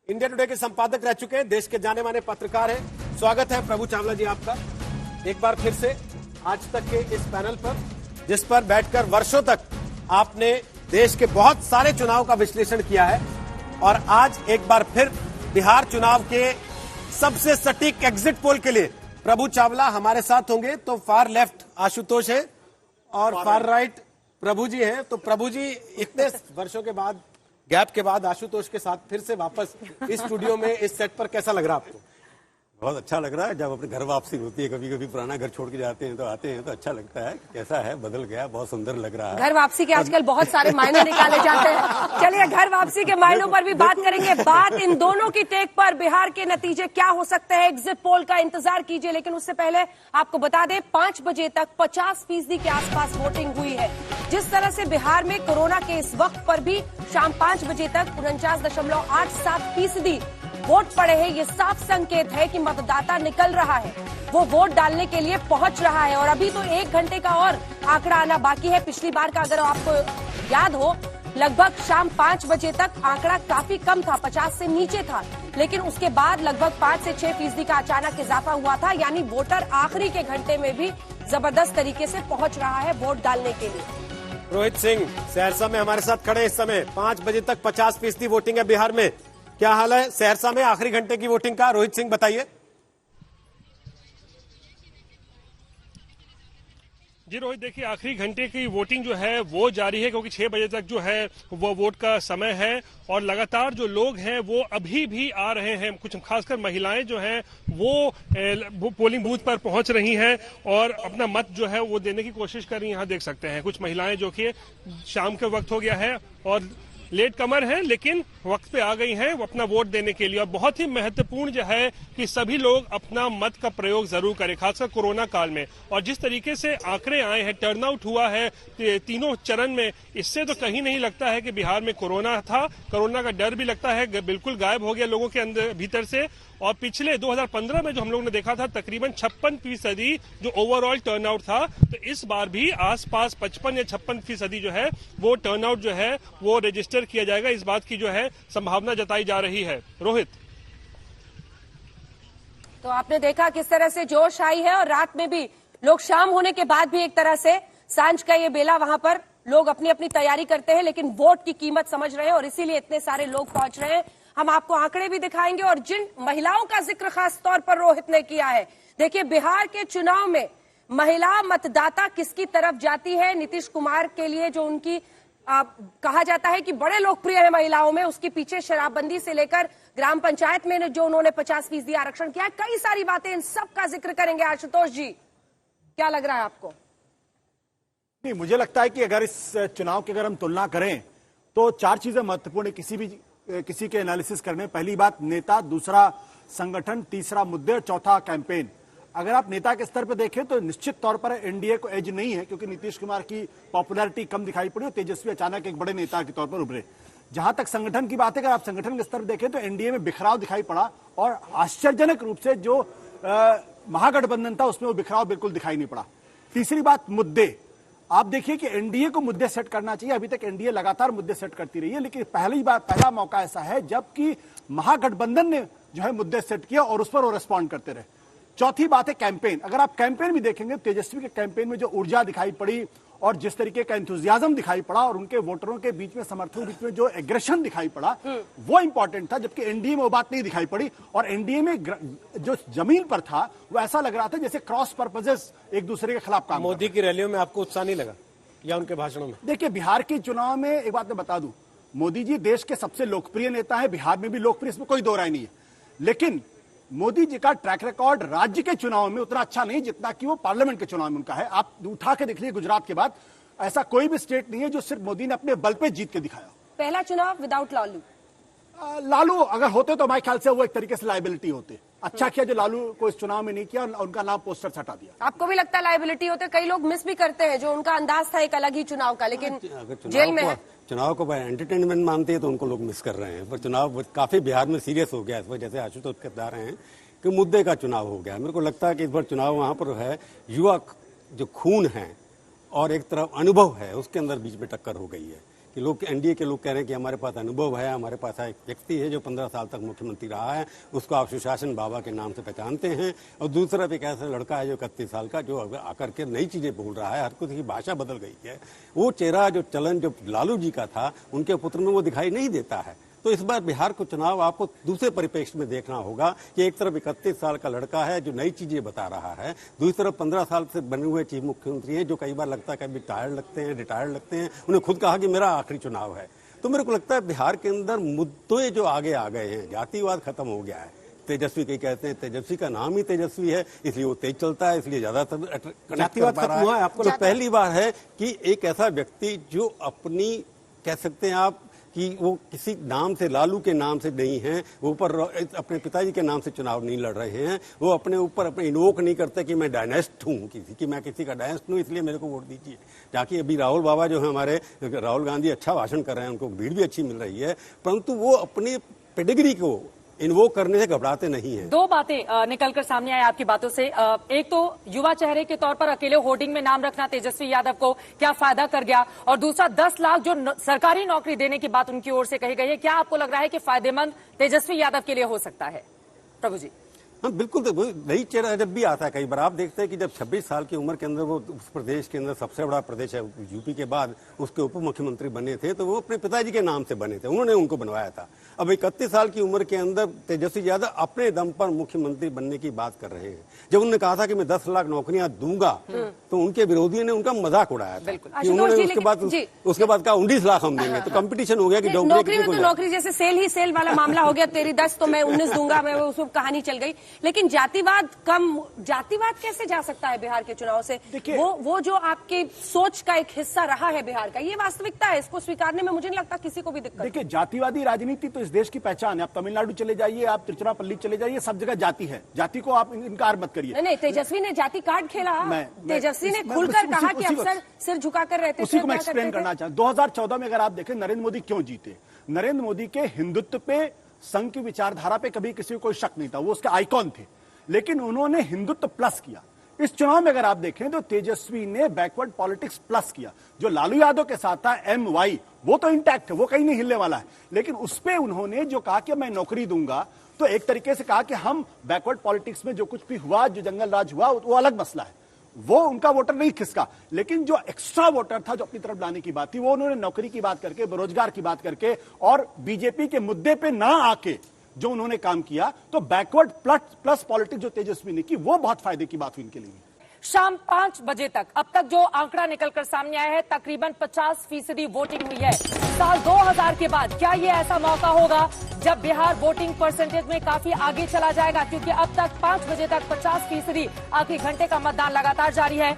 Speaker 3: इंडिया टुडे के संपादक रह चुके हैं, देश के जाने माने पत्रकार हैं। स्वागत है प्रभु चावला जी आपका एक बार फिर से आज तक के इस पैनल पर, जिस पर बैठकर वर्षों तक आपने देश के बहुत सारे चुनाव का विश्लेषण किया है और आज एक बार फिर बिहार चुनाव के सबसे सटीक एग्जिट पोल के लिए प्रभु चावला हमारे साथ होंगे। तो फार लेफ्ट आशुतोष है और फार राइट प्रभु जी हैं। तो प्रभु जी, इतने वर्षों के बाद, गैप के बाद आशुतोष के साथ फिर से वापस इस स्टूडियो में, इस सेट पर कैसा लग रहा है आपको?
Speaker 7: बहुत अच्छा लग रहा है। जब अपने घर वापसी होती है, कभी कभी पुराना घर छोड़ के जाते हैं तो आते हैं तो अच्छा लगता है। कैसा है, बदल गया, बहुत सुंदर लग रहा है।
Speaker 2: घर वापसी के आजकल बहुत सारे मायने निकाले जाते हैं। चलिए घर वापसी के मायनों पर भी बात करेंगे। बात इन दोनों की टेक पर, बिहार के नतीजे क्या हो सकते हैं, एग्जिट पोल का इंतजार कीजिए। लेकिन उससे पहले आपको बता दें 5 बजे तक 50% के आसपास वोटिंग हुई है। जिस तरह से बिहार में कोरोना के इस वक्त पर भी शाम 5 बजे तक 49.87% वोट पड़े हैं, ये साफ संकेत है कि मतदाता निकल रहा है, वो वोट डालने के लिए पहुंच रहा है। और अभी तो 1 घंटे का और आंकड़ा आना बाकी है। पिछली बार का अगर आपको याद हो, लगभग शाम 5 बजे तक आंकड़ा काफी कम था, 50 से नीचे था, लेकिन उसके बाद लगभग 5 से 6% का अचानक इजाफा हुआ था। यानी वोटर आखिरी के घंटे में भी जबरदस्त तरीके से पहुंच रहा है वोट डालने के लिए।
Speaker 3: रोहित सिंह सहरसा में हमारे साथ खड़े इस समय। 5 बजे तक 50% वोटिंग है बिहार में। क्या हाल है सहरसा में आखिरी घंटे की वोटिंग का? रोहित सिंह बताइए।
Speaker 8: जी रोहित, देखिए आखिरी घंटे की वोटिंग जो है वो जारी है, क्योंकि 6 बजे तक जो है वो वोट का समय है और लगातार जो लोग हैं वो अभी भी आ रहे हैं। कुछ खासकर महिलाएं जो हैं वो पोलिंग बूथ पर पहुंच रही हैं और अपना मत जो है वो देने की कोशिश कर रही हैं। यहाँ देख सकते हैं कुछ महिलाएं जो कि शाम के वक्त हो गया है और लेट कमर हैं, लेकिन वक्त पे आ गई हैं वो अपना वोट देने के लिए। और बहुत ही महत्वपूर्ण जो है कि सभी लोग अपना मत का प्रयोग जरूर करें, खासकर कोरोना काल में। और जिस तरीके से आंकड़े आए हैं, टर्नआउट हुआ है तीनों चरण में, इससे तो कहीं नहीं लगता है कि बिहार में कोरोना था। कोरोना का डर भी लगता है बिल्कुल गायब हो गया लोगों के अंदर भीतर से। और पिछले 2015 में जो हम लोग ने देखा था तकरीबन 56% जो ओवरऑल टर्नआउट था, तो इस बार भी आसपास 55 या 56% जो है वो टर्नआउट जो है वो रजिस्टर किया जाएगा। इस बात की जो है संभावना जताई जा रही है। रोहित,
Speaker 2: तो आपने देखा किस तरह से जोश आई है और रात में भी लोग, शाम होने के बाद भी एक तरह से सांझ का ये बेला, वहां पर लोग अपनी अपनी तैयारी करते हैं, लेकिन वोट की कीमत समझ रहे हैं और इसीलिए इतने सारे लोग पहुंच रहे हैं। हम आपको आंकड़े भी दिखाएंगे और जिन महिलाओं का जिक्र खास तौर पर रोहित ने किया है, देखिए बिहार के चुनाव में महिला मतदाता किसकी तरफ जाती है? नीतीश कुमार के लिए जो उनकी कहा जाता है कि बड़े लोकप्रिय है महिलाओं में, उसके पीछे शराबबंदी से लेकर ग्राम पंचायत में जो उन्होंने 50% आरक्षण किया है, कई सारी बातें, इन सब का जिक्र करेंगे। आशुतोष जी, क्या लग रहा है आपको?
Speaker 9: नहीं, मुझे लगता है कि अगर इस चुनाव की अगर हम तुलना करें तो 4 चीजें महत्वपूर्ण है किसी के एनालिसिस करने। पहली बात नेता, दूसरा संगठन, तीसरा मुद्दे और चौथा कैंपेन। अगर आप नेता के स्तर पर देखें तो निश्चित तौर पर एनडीए को एज नहीं है, क्योंकि नीतीश कुमार की पॉपुलैरिटी कम दिखाई पड़ी और तेजस्वी अचानक एक बड़े नेता के तौर पर उभरे। जहां तक संगठन की बात है, अगर आप संगठन के स्तर पर देखें तो एनडीए में बिखराव दिखाई पड़ा और आश्चर्यजनक रूप से जो महागठबंधन था उसमें वो बिखराव बिल्कुल दिखाई नहीं पड़ा। तीसरी बात मुद्दे। आप देखिए कि एनडीए को मुद्दे सेट करना चाहिए। अभी तक एनडीए लगातार मुद्दे सेट करती रही है, लेकिन पहला मौका ऐसा है जबकि महागठबंधन ने जो है मुद्दे सेट किया और उस पर वो रिस्पॉन्ड करते रहे। चौथी बात है कैंपेन। अगर आप कैंपेन भी देखेंगे, तेजस्वी के कैंपेन में जो ऊर्जा दिखाई पड़ी और जिस तरीके का एंथुजियाज्म दिखाई पड़ा और उनके वोटरों के बीच में, समर्थकों के बीच में जो एग्रेशन दिखाई पड़ा, वो इंपॉर्टेंट था। जबकि एनडीए में वो बात नहीं दिखाई पड़ी और एनडीए में जो जमीन पर था वो ऐसा लग रहा था जैसे क्रॉस पर्पजेस एक दूसरे के खिलाफ काम।
Speaker 3: मोदी की रैलियों में आपको उत्साह नहीं लगा या उनके भाषणों में?
Speaker 9: देखिए, बिहार के चुनाव में एक बात मैं बता दूं, मोदी जी देश के सबसे लोकप्रिय नेता है, बिहार में भी लोकप्रिय, इसमें कोई दो राय नहीं है। लेकिन मोदी जी का ट्रैक रिकॉर्ड राज्य के चुनाव में उतना अच्छा नहीं जितना कि वो पार्लियामेंट के चुनाव में उनका है। आप उठा के देख लीजिए, गुजरात के बाद ऐसा कोई भी स्टेट नहीं है जो सिर्फ मोदी ने अपने बल पे जीत के दिखाया।
Speaker 2: पहला चुनाव विदाउट लालू।
Speaker 9: लालू अगर होते तो हमारे ख्याल से वो एक तरीके से लायबिलिटी होते। अच्छा किया जो लालू को इस चुनाव में नहीं किया, उनका नाम पोस्टर से हटा दिया।
Speaker 2: आपको भी लगता है लायबिलिटी होते? कई लोग मिस भी करते हैं, जो उनका अंदाज था एक अलग ही चुनाव का, लेकिन जेल में है।
Speaker 7: चुनाव को एंटरटेनमेंट मानते हैं तो उनको लोग मिस कर रहे हैं, पर चुनाव काफी बिहार में सीरियस हो गया इस वजह से। आशुतोष बता रहे हैं कि मुद्दे का चुनाव हो गया। मेरे को लगता है कि इस बार चुनाव वहां पर है, युवा जो खून है और एक तरफ अनुभव है, उसके अंदर बीच में टक्कर हो गई है कि लोग, एनडीए के लोग कह रहे हैं कि हमारे पास अनुभव है, हमारे पास एक व्यक्ति है जो 15 साल तक मुख्यमंत्री रहा है, उसको आप सुशासन बाबा के नाम से पहचानते हैं, और दूसरा एक ऐसा लड़का है जो 31 साल का, जो आकर के नई चीजें बोल रहा है, हर कुछ की भाषा बदल गई है। वो चेहरा, जो चलन जो लालू जी का था, उनके पुत्र में वो दिखाई नहीं देता है। तो इस बार बिहार को चुनाव आपको दूसरे परिप्रेक्ष्य में देखना होगा कि एक तरफ 31 साल का लड़का है जो नई चीजें बता रहा है, दूसरी तरफ 15 साल से बने हुए चीफ मुख्यमंत्री हैं जो कई बार लगता है कभी टायर्ड लगते हैं, रिटायर्ड लगते हैं। उन्हें खुद कहा कि मेरा आखिरी चुनाव है। तो मेरे को लगता है बिहार के अंदर मुद्दे जो आगे आ गए हैं, जातिवाद खत्म हो गया है। तेजस्वी कई कहते हैं, तेजस्वी का नाम ही तेजस्वी है, इसलिए वो तेज चलता है, इसलिए ज्यादातर
Speaker 3: जातिवाद खत्म हुआ है आपको?
Speaker 7: तो पहली बार है कि एक ऐसा व्यक्ति जो अपनी, कह सकते हैं आप कि वो किसी नाम से, लालू के नाम से नहीं है, वो ऊपर अपने पिताजी के नाम से चुनाव नहीं लड़ रहे हैं, वो अपने ऊपर अपने इन्वोक नहीं करते कि मैं डायनेस्ट हूँ किसी की, मैं किसी का डायनेस्ट हूँ इसलिए मेरे को वोट दीजिए। ताकि अभी राहुल बाबा जो है हमारे, राहुल गांधी अच्छा भाषण कर रहे हैं, उनको भीड़ भी अच्छी मिल रही है, परंतु वो अपनी पेडिग्री को इन्वोक करने से घबराते नहीं है।
Speaker 1: दो बातें निकलकर सामने आए आपकी बातों से। एक तो युवा चेहरे के तौर पर अकेले होर्डिंग में नाम रखना तेजस्वी यादव को क्या फायदा कर गया, और दूसरा 10 लाख जो सरकारी नौकरी देने की बात उनकी ओर से कही गई है, क्या आपको लग रहा है कि फायदेमंद तेजस्वी यादव के लिए हो सकता है? प्रभु जी।
Speaker 7: हाँ बिल्कुल, तो नई चेहरा जब भी आता है, कई बार आप देखते हैं कि जब 26 साल की उम्र के अंदर वो उस प्रदेश के अंदर सबसे बड़ा प्रदेश है यूपी के बाद, उसके उप मुख्यमंत्री बने थे, तो वो अपने पिताजी के नाम से बने थे, उन्होंने उनको बनवाया था। अब 31 साल की उम्र के अंदर तेजस्वी यादव अपने दम पर मुख्यमंत्री बनने की बात कर रहे हैं। जब उन्होंने कहा था कि मैं 10 लाख नौकरियां दूंगा, तो उनके विरोधियों ने उनका मजाक उड़ाया था कि उन्होंने उसके बाद कहा 19 लाख हम देंगे। तो कंपटीशन हो गया कि
Speaker 2: नौकरी में तो नौकरी जैसे सेल ही सेल वाला मामला हो गया, तेरी 10 तो मैं 19 दूंगा, मैं उसमें कहानी चल गई। लेकिन जातिवाद कैसे जा सकता है बिहार के चुनाव से? वो जो आपकी सोच का एक हिस्सा रहा है बिहार का, ये वास्तविकता है, इसको स्वीकारने में मुझे नहीं लगता किसी को भी दिक्कत।
Speaker 9: देखिए, जातिवादी राजनीति तो इस देश की पहचान है। आप तमिलनाडु चले जाइए, आप तिरुचिरापल्ली चले जाइए, सब जगह जाति है। जाति को आप इनकार मत करिए।
Speaker 2: नहीं, तेजस्वी ने जाति कार्ड खेला, तेजस्वी ने खुलकर कहा कि अक्सर सिर झुकाकर रहते।
Speaker 9: उसी को मैं एक्सप्लेन करना चाहता हूं। 2014 में अगर आप देखें नरेंद्र मोदी क्यों जीते, नरेंद्र मोदी के हिंदुत्व पे, संघ की विचारधारा पे कभी किसी को कोई शक नहीं था, वो उसके आइकॉन थे, लेकिन उन्होंने हिंदुत्व प्लस किया। इस चुनाव में अगर आप देखें तो तेजस्वी ने बैकवर्ड पॉलिटिक्स प्लस किया। जो लालू यादव के साथ था MY, वो तो इंटैक्ट है, वो कहीं नहीं हिलने वाला है, लेकिन उस पे उन्होंने जो कहा कि मैं नौकरी दूंगा, तो एक तरीके से कहा कि हम बैकवर्ड पॉलिटिक्स में जो कुछ भी हुआ, जो जंगल राज हुआ, वो अलग मसला है, वो उनका वोटर नहीं खिसका। लेकिन जो एक्स्ट्रा वोटर था जो अपनी तरफ लाने की बात थी, वो उन्होंने नौकरी की बात करके, बेरोजगार की बात करके और बीजेपी के मुद्दे पे ना आके जो उन्होंने काम किया, तो बैकवर्ड प्लस पॉलिटिक्स जो तेजस्वी ने की, वो बहुत फायदे की बात हुई इनके लिए।
Speaker 1: शाम 5 बजे तक अब तक जो आंकड़ा निकलकर सामने आया है, तकरीबन 50% वोटिंग हुई है। साल 2000 के बाद क्या ये ऐसा मौका होगा जब बिहार वोटिंग परसेंटेज में काफी आगे चला जाएगा? क्योंकि अब तक 5 बजे तक 50% आखिरी घंटे का मतदान लगातार जारी है।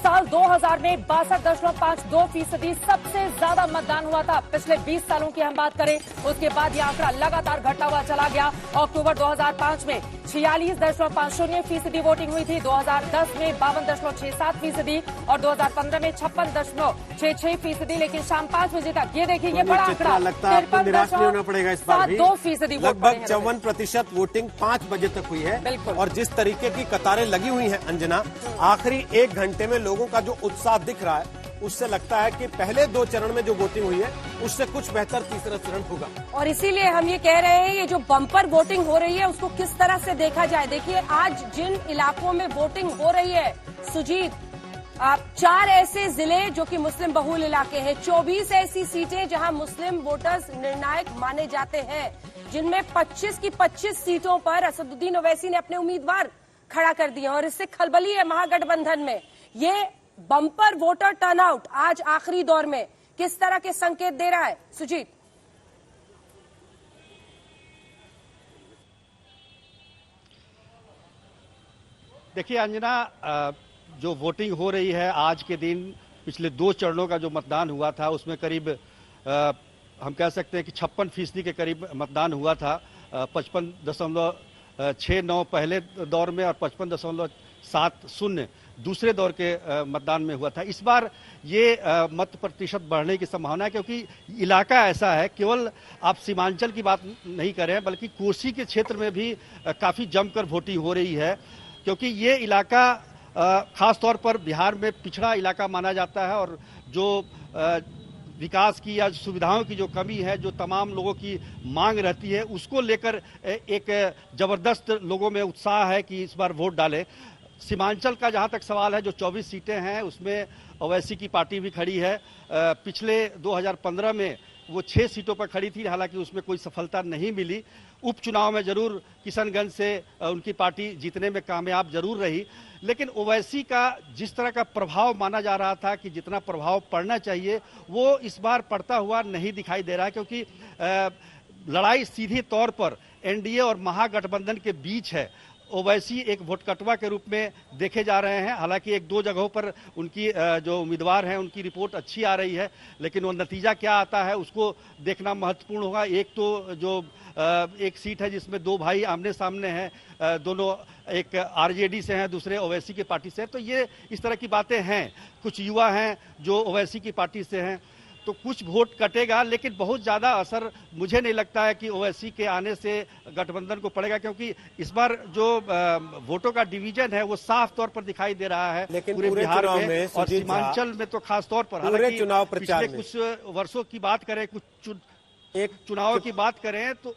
Speaker 1: साल 2000 में 62.52% सबसे ज्यादा मतदान हुआ था। पिछले 20 सालों की हम बात करें, उसके बाद यह आंकड़ा लगातार घटता हुआ चला गया। अक्टूबर 2005 में 46.50% वोटिंग हुई थी, 2010 में 52.67% और 2015 में 56.66%। लेकिन शाम 5 बजे तक ये देखिए, ये बड़ा आंकड़ा
Speaker 3: लगता है आपको निराश नहीं होना पड़ेगा इस बार भी।
Speaker 1: 2%
Speaker 3: लगभग 54% वोटिंग 5 बजे तक हुई है।
Speaker 1: बिल्कुल।
Speaker 3: और जिस तरीके की कतारें लगी हुई हैं अंजना, आखिरी 1 घंटे में लोगों का जो उत्साह दिख रहा है, उससे लगता है कि पहले 2 चरण में जो वोटिंग हुई है उससे कुछ बेहतर तीसरा चरण होगा।
Speaker 2: और इसीलिए हम ये कह रहे हैं, ये जो बम्पर वोटिंग हो रही है उसको किस तरह से देखा जाए। देखिए, आज जिन इलाकों में वोटिंग हो रही है सुजीत, 4 ऐसे जिले जो कि मुस्लिम बहुल इलाके हैं, 24 ऐसी सीटें जहां मुस्लिम वोटर्स निर्णायक माने जाते हैं, जिनमें 25 की 25 सीटों पर असदुद्दीन ओवैसी ने अपने उम्मीदवार खड़ा कर दिए और इससे खलबली है महागठबंधन में। ये बम्पर वोटर टर्नआउट आज आखिरी दौर में किस तरह के संकेत दे रहा है सुजीत?
Speaker 6: देखिए अंजना, जो वोटिंग हो रही है आज के दिन, पिछले 2 चरणों का जो मतदान हुआ था उसमें करीब हम कह सकते हैं कि 56% के करीब मतदान हुआ था। 55.69 पहले दौर में और 55.70 दूसरे दौर के मतदान में हुआ था। इस बार ये मत प्रतिशत बढ़ने की संभावना है, क्योंकि इलाका ऐसा है, केवल आप सीमांचल की बात नहीं कर रहे हैं बल्कि कोसी के क्षेत्र में भी काफी जमकर वोटिंग हो रही है, क्योंकि ये इलाका खास तौर पर बिहार में पिछड़ा इलाका माना जाता है और जो विकास की या सुविधाओं की जो कमी है, जो तमाम लोगों की मांग रहती है, उसको लेकर एक जबरदस्त लोगों में उत्साह है कि इस बार वोट डालें। सीमांचल का जहां तक सवाल है, जो 24 सीटें हैं उसमें ओवैसी की पार्टी भी खड़ी है। पिछले 2015 में वो 6 सीटों पर खड़ी थी, हालांकि उसमें कोई सफलता नहीं मिली। उपचुनाव में जरूर किशनगंज से उनकी पार्टी जीतने में कामयाब जरूर रही, लेकिन ओवैसी का जिस तरह का प्रभाव माना जा रहा था कि जितना प्रभाव पड़ना चाहिए वो इस बार पड़ता हुआ नहीं दिखाई दे रहा है, क्योंकि लड़ाई सीधे तौर पर एनडीए और महागठबंधन के बीच है। ओवैसी एक वोटकटवा के रूप में देखे जा रहे हैं। हालांकि 1-2 जगहों पर उनकी जो उम्मीदवार हैं उनकी रिपोर्ट अच्छी आ रही है, लेकिन वो नतीजा क्या आता है उसको देखना महत्वपूर्ण होगा। एक तो जो एक सीट है जिसमें 2 भाई आमने सामने हैं, दोनों एक आरजेडी से हैं, दूसरे ओवैसी की पार्टी से, तो ये इस तरह की बातें हैं। कुछ युवा हैं जो ओवैसी की पार्टी से हैं, तो कुछ वोट कटेगा, लेकिन बहुत ज्यादा असर मुझे नहीं लगता है कि ओवैसी के आने से गठबंधन को पड़ेगा, क्योंकि इस बार जो वोटों का डिवीजन है वो साफ तौर पर दिखाई दे रहा है
Speaker 3: लेकिन
Speaker 6: पूरे बिहार में और
Speaker 3: सुजीत
Speaker 6: सीमांचल में तो खास तौर पर।
Speaker 3: पूरे चुनाव प्रचार
Speaker 6: पिछले कुछ वर्षों की बात करें, कुछ चुनाव की बात करें तो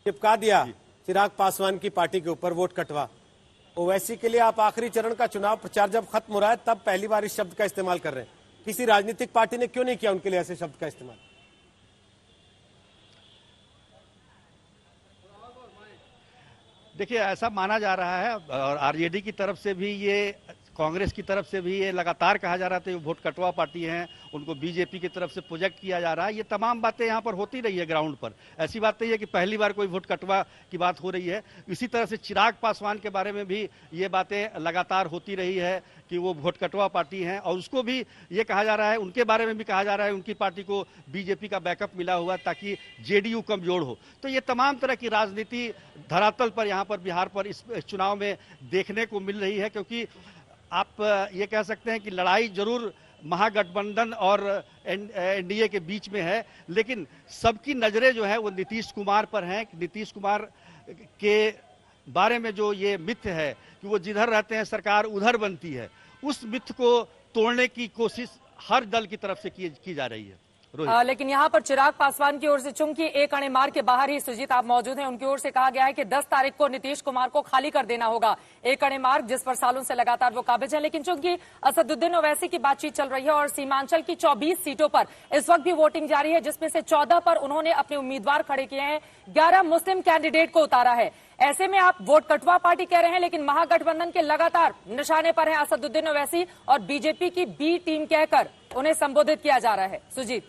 Speaker 3: चिपका दिया चिराग पासवान की पार्टी के ऊपर वोट कटवा। ओवैसी के लिए आप आखिरी चरण का चुनाव प्रचार जब खत्म हो रहा है तब पहली बार इस शब्द का इस्तेमाल कर रहे हैं। किसी राजनीतिक पार्टी ने क्यों नहीं किया उनके लिए ऐसे शब्द का इस्तेमाल?
Speaker 6: देखिए, ऐसा माना जा रहा है और आरजेडी की तरफ से भी, ये कांग्रेस की तरफ से भी ये लगातार कहा जा रहा था वोट कटवा पार्टी हैं, उनको बीजेपी की तरफ से प्रोजेक्ट किया जा रहा है। ये तमाम बातें यहाँ पर होती रही है ग्राउंड पर। ऐसी बात नहीं है कि पहली बार कोई वोट कटवा की बात हो रही है। इसी तरह से चिराग पासवान के बारे में भी ये बातें लगातार होती रही है कि वो वोट कटवा पार्टी हैं, और उसको भी ये कहा जा रहा है, उनके बारे में भी कहा जा रहा है उनकी पार्टी को बीजेपी का बैकअप मिला हुआ ताकि जेडीयू कमजोर हो। तो ये तमाम तरह की राजनीति धरातल पर यहाँ पर बिहार पर इस चुनाव में देखने को मिल रही है, क्योंकि आप ये कह सकते हैं कि लड़ाई जरूर महागठबंधन और एनडीए के बीच में है, लेकिन सबकी नजरें जो है वो नीतीश कुमार पर हैं। नीतीश कुमार के बारे में जो ये मिथ है कि वो जिधर रहते हैं सरकार उधर बनती है, उस मिथ को तोड़ने की कोशिश हर दल की तरफ से की जा रही है।
Speaker 1: लेकिन यहाँ पर चिराग पासवान की ओर से, चूंकि एक अणे मार्ग के बाहर ही सुजीत आप मौजूद हैं, उनकी ओर से कहा गया है कि 10 तारीख को नीतीश कुमार को खाली कर देना होगा एक अणे मार्ग, जिस पर सालों से लगातार वो काबिज है। लेकिन चूंकि असदुद्दीन ओवैसी की बातचीत चल रही है और सीमांचल की 24 सीटों पर इस वक्त भी वोटिंग जारी है, जिसमें से 14 पर उन्होंने अपने उम्मीदवार खड़े किए हैं, 11 मुस्लिम कैंडिडेट को उतारा है। ऐसे में आप वोट कटवा पार्टी कह रहे हैं, लेकिन महागठबंधन के लगातार निशाने पर हैं असदुद्दीन ओवैसी और बीजेपी की बी टीम कहकर उन्हें संबोधित किया जा रहा है। सुजीत,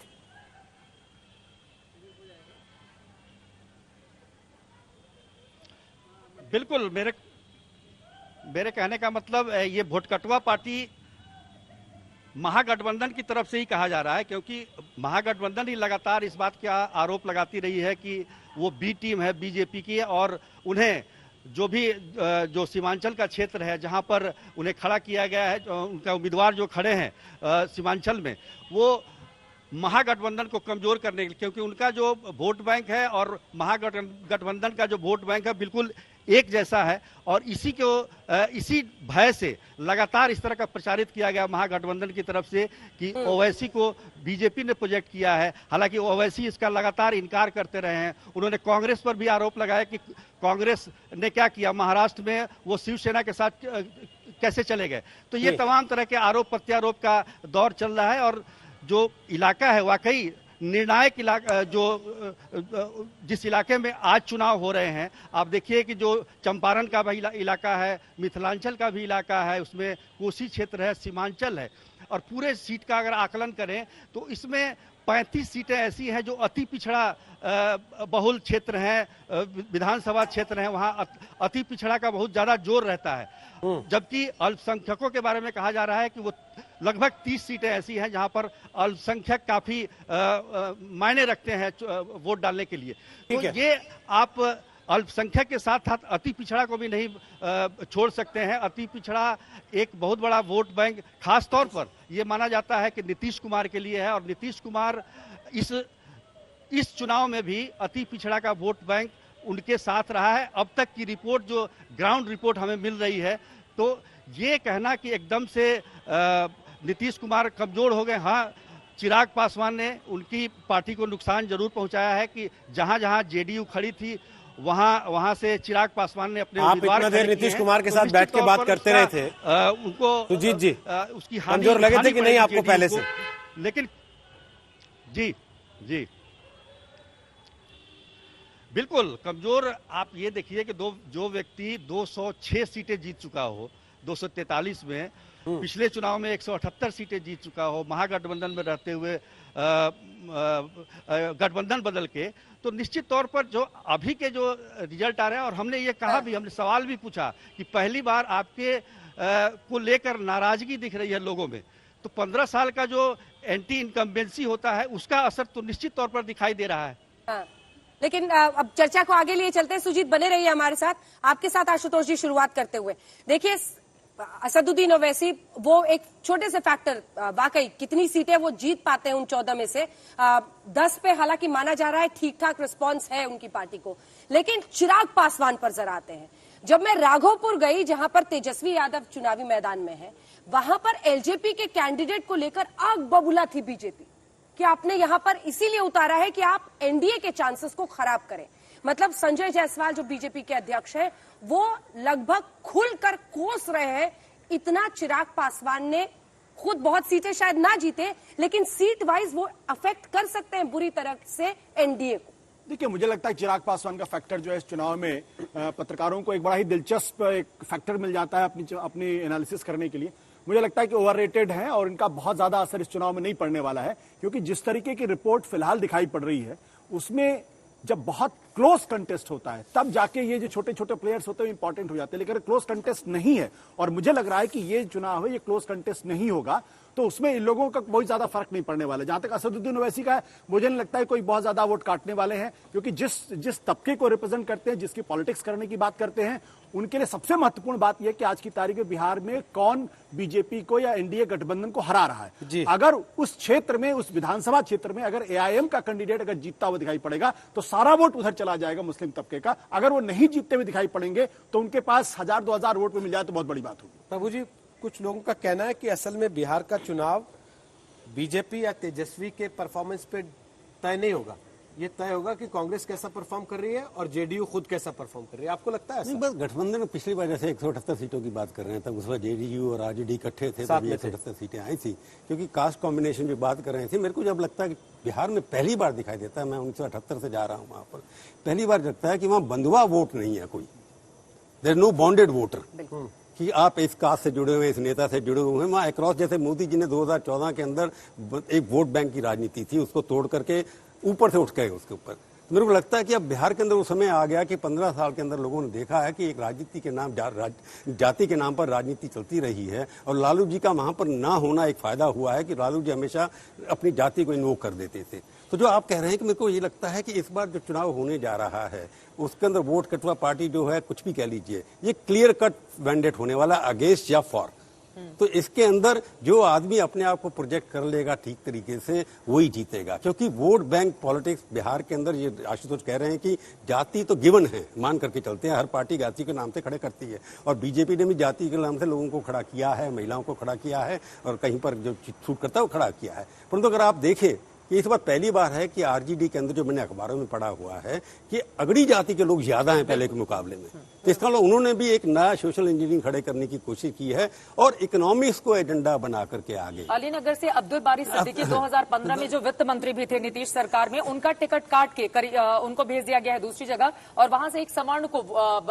Speaker 6: बिल्कुल, मेरे कहने का मतलब ये वोट कटवा पार्टी महागठबंधन की तरफ से ही कहा जा रहा है, क्योंकि महागठबंधन ही लगातार इस बात का आरोप लगाती रही है कि वो बी टीम है बीजेपी की, और उन्हें जो सीमांचल का क्षेत्र है जहां पर उन्हें खड़ा किया गया है, उनका उम्मीदवार जो खड़े हैं सीमांचल में, वो महागठबंधन को कमजोर करने के लिए, क्योंकि उनका जो वोट बैंक है और महागठबंधन का जो वोट बैंक है बिल्कुल एक जैसा है, और इसी भय से लगातार इस तरह का प्रचारित किया गया महागठबंधन की तरफ से कि ओवैसी को बीजेपी ने प्रोजेक्ट किया है। हालांकि ओवैसी इसका लगातार इनकार करते रहे हैं। उन्होंने कांग्रेस पर भी आरोप लगाया कि कांग्रेस ने क्या किया, महाराष्ट्र में वो शिवसेना के साथ कैसे चले गए। तो ये तमाम तरह के आरोप प्रत्यारोप का दौर चल रहा है, और जो इलाका है वाकई निर्णायक इलाका, जिस इलाके में आज चुनाव हो रहे हैं, आप देखिए कि जो चंपारण का भी इलाका है, मिथिलांचल का भी इलाका है, उसमें कोसी क्षेत्र है, सीमांचल है, और पूरे सीट का अगर आकलन करें तो इसमें 35 सीटें ऐसी हैं जो अति पिछड़ा बहुल क्षेत्र हैं, विधानसभा क्षेत्र हैं, वहाँ अति पिछड़ा का बहुत ज्यादा जोर रहता है। जबकि अल्पसंख्यकों के बारे में कहा जा रहा है कि वो लगभग 30 सीटें ऐसी हैं जहां पर अल्पसंख्यक काफी मायने रखते हैं वोट डालने के लिए। तो ये आप अल्पसंख्यक के साथ साथ अति पिछड़ा को भी नहीं छोड़ सकते हैं। अति पिछड़ा एक बहुत बड़ा वोट बैंक खास तौर पर ये माना जाता है कि नीतीश कुमार के लिए है, और नीतीश कुमार इस चुनाव में भी अति पिछड़ा का वोट बैंक उनके साथ रहा है। अब तक की रिपोर्ट, जो ग्राउंड रिपोर्ट हमें मिल रही है, तो ये कहना कि एकदम से नीतीश कुमार कमजोर हो गए, हाँ, चिराग पासवान ने उनकी पार्टी को नुकसान जरूर पहुंचाया है कि जहां जहां जेडीयू खड़ी थी वहां से चिराग पासवान ने अपने
Speaker 3: उम्मीदवार, आप इतना देर नीतीश कुमार के साथ बैठ के बात करते रहे थे,
Speaker 6: उनको
Speaker 3: सुजीत जी
Speaker 6: उसकी
Speaker 3: कमजोर लगे थे कि नहीं आपको पहले से?
Speaker 6: लेकिन जी बिल्कुल कमजोर। आप ये देखिए कि जो व्यक्ति 206 सीटें जीत चुका हो, 243 में, पिछले चुनाव में 178 सीटें जीत चुका हो, महागठबंधन में रहते हुए गठबंधन बदल के, तो निश्चित तौर पर जो अभी के जो रिजल्ट आ रहे हैं, और हमने ये कहा भी, हमने सवाल भी पूछा कि पहली बार आपके को लेकर नाराजगी दिख रही है लोगों में, तो 15 साल का जो एंटी इनकम्बेंसी होता है उसका असर तो निश्चित तौर पर दिखाई दे रहा है।
Speaker 2: लेकिन अब चर्चा को आगे लिए चलते हैं। सुजीत बने रहिए हमारे साथ। आपके साथ आशुतोष जी शुरुआत करते हुए, देखिए असदुद्दीन ओवैसी वो एक छोटे से फैक्टर, वाकई कितनी सीटें वो जीत पाते हैं उन 14 में से 10 पे, हालांकि माना जा रहा है ठीक ठाक रिस्पांस है उनकी पार्टी को। लेकिन चिराग पासवान पर जरा आते हैं। जब मैं राघोपुर गई, जहां पर तेजस्वी यादव चुनावी मैदान में है, वहां पर एलजेपी के कैंडिडेट को लेकर आग बबूला थी बीजेपी कि आपने यहां पर इसीलिए उतारा है कि आप एनडीए के चांसेस को खराब करें। मतलब संजय जायसवाल जो बीजेपी के अध्यक्ष हैं, वो लगभग खुलकर कोस रहे हैं। इतना चिराग पासवान ने खुद बहुत सीटें शायद ना जीते, लेकिन सीट वाइज वो अफेक्ट कर सकते हैं बुरी तरह से एनडीए को।
Speaker 9: देखिए, मुझे लगता है चिराग पासवान का फैक्टर जो है इस चुनाव में पत्रकारों को एक बड़ा ही दिलचस्प एक फैक्टर मिल जाता है अपनी एनालिसिस करने के लिए। मुझे लगता है कि ओवररेटेड है और इनका बहुत ज्यादा असर इस चुनाव में नहीं पड़ने वाला है, क्योंकि जिस तरीके की रिपोर्ट फिलहाल दिखाई पड़ रही है उसमें जब बहुत क्लोज कंटेस्ट होता है तब जाके ये जो छोटे छोटे प्लेयर्स होते हैं इंपॉर्टेंट हो जाते हैं। लेकिन क्लोज कंटेस्ट नहीं है, और मुझे लग रहा है कि ये चुनाव है, ये क्लोज कंटेस्ट नहीं होगा, तो उसमें इन लोगों का बहुत ज्यादा फर्क नहीं पड़ने वाला है। जहां तक असदुद्दीन ओवैसी का है, मुझे नहीं लगता है कोई बहुत ज्यादा वोट काटने वाले हैं, क्योंकि जिस तबके को रिप्रेजेंट करते हैं, जिसकी पॉलिटिक्स करने की बात करते हैं, उनके लिए सबसे महत्वपूर्ण बात यह कि आज की तारीख में बिहार में कौन बीजेपी को या एनडीए गठबंधन को हरा रहा है। अगर उस क्षेत्र में, उस विधानसभा क्षेत्र में अगर एआईएम का कैंडिडेट अगर जीतता हुआ दिखाई पड़ेगा तो सारा वोट उधर चला जाएगा मुस्लिम तबके का। अगर वो नहीं जीतते हुए दिखाई पड़ेंगे तो उनके पास 1000-2000 वोट में मिल जाए तो बहुत बड़ी बात होगी।
Speaker 3: प्रभु जी, कुछ लोगों का कहना है कि असल में बिहार का चुनाव बीजेपी या तेजस्वी के परफॉर्मेंस पे तय नहीं होगा, ये तय होगा कि कांग्रेस कैसा परफॉर्म कर रही है और जेडीयू खुद कैसा परफॉर्म कर रही है। आपको लगता है
Speaker 7: नहीं, बस गठबंधन में पिछली बार जैसे 178 सीटों की बात कर रहे हैं, तब उस बार जेडीयू और आरजेडी इकट्ठे थे, तब 178 सीटें आई थी, क्योंकि कास्ट कॉम्बिनेशन जो बात कर रहे थे। मेरे को जब लगता है कि बिहार में पहली बार दिखाई देता है, मैं 1978 से जा रहा हूँ वहां पर, पहली बार लगता है कि वहां बंधुआ वोट नहीं है कोई, देयर नो बॉन्डेड वोटर, कि आप इस कास्ट से जुड़े हुए, इस नेता से जुड़े हुए हैं। वहां अक्रॉस, जैसे मोदी जी ने 2014 के अंदर एक वोट बैंक की राजनीति थी, उसको तोड़ करके ऊपर से उठ गए उसके ऊपर। तो मेरे को लगता है कि अब बिहार के अंदर वो समय आ गया कि 15 साल के अंदर लोगों ने देखा है कि एक राजनीति के नाम, जाति के नाम पर राजनीति चलती रही है, और लालू जी का वहां पर ना होना एक फायदा हुआ है कि लालू जी हमेशा अपनी जाति को इन्वोक कर देते थे। तो जो आप कह रहे हैं कि मेरे को ये लगता है कि इस बार जो चुनाव होने जा रहा है उसके अंदर वोट कटवा पार्टी जो है, कुछ भी कह लीजिए, ये क्लियर कट मैंडेट होने वाला अगेंस्ट या फॉर। तो इसके अंदर जो आदमी अपने आप को प्रोजेक्ट कर लेगा ठीक तरीके से, वही जीतेगा, क्योंकि वोट बैंक पॉलिटिक्स बिहार के अंदर, ये आशुतोष कह रहे हैं कि जाति तो गिवन है, मान करके चलते हैं, हर पार्टी जाति के नाम से खड़े करती है, और बीजेपी ने भी जाति के नाम से लोगों को खड़ा किया है, महिलाओं को खड़ा किया है, और कहीं पर जो छूट करता है वो खड़ा किया है। परंतु अगर आप देखें कि इस बार पहली बार है कि आरजेडी के अंदर, जो मैंने अखबारों में पढ़ा हुआ है, कि अगड़ी जाति के लोग ज्यादा हैं पहले के मुकाबले में। तो इसका मतलब उन्होंने भी एक नया सोशल इंजीनियरिंग खड़े करने की कोशिश की है और इकोनॉमिक्स को एजेंडा बना करके आगे।
Speaker 1: अलीनगर से अब्दुल बारी सिद्दीकी 2015 में जो वित्त मंत्री भी थे नीतीश सरकार में, उनका टिकट काट के उनको भेज दिया गया है दूसरी जगह, और वहां से एक सवर्ण को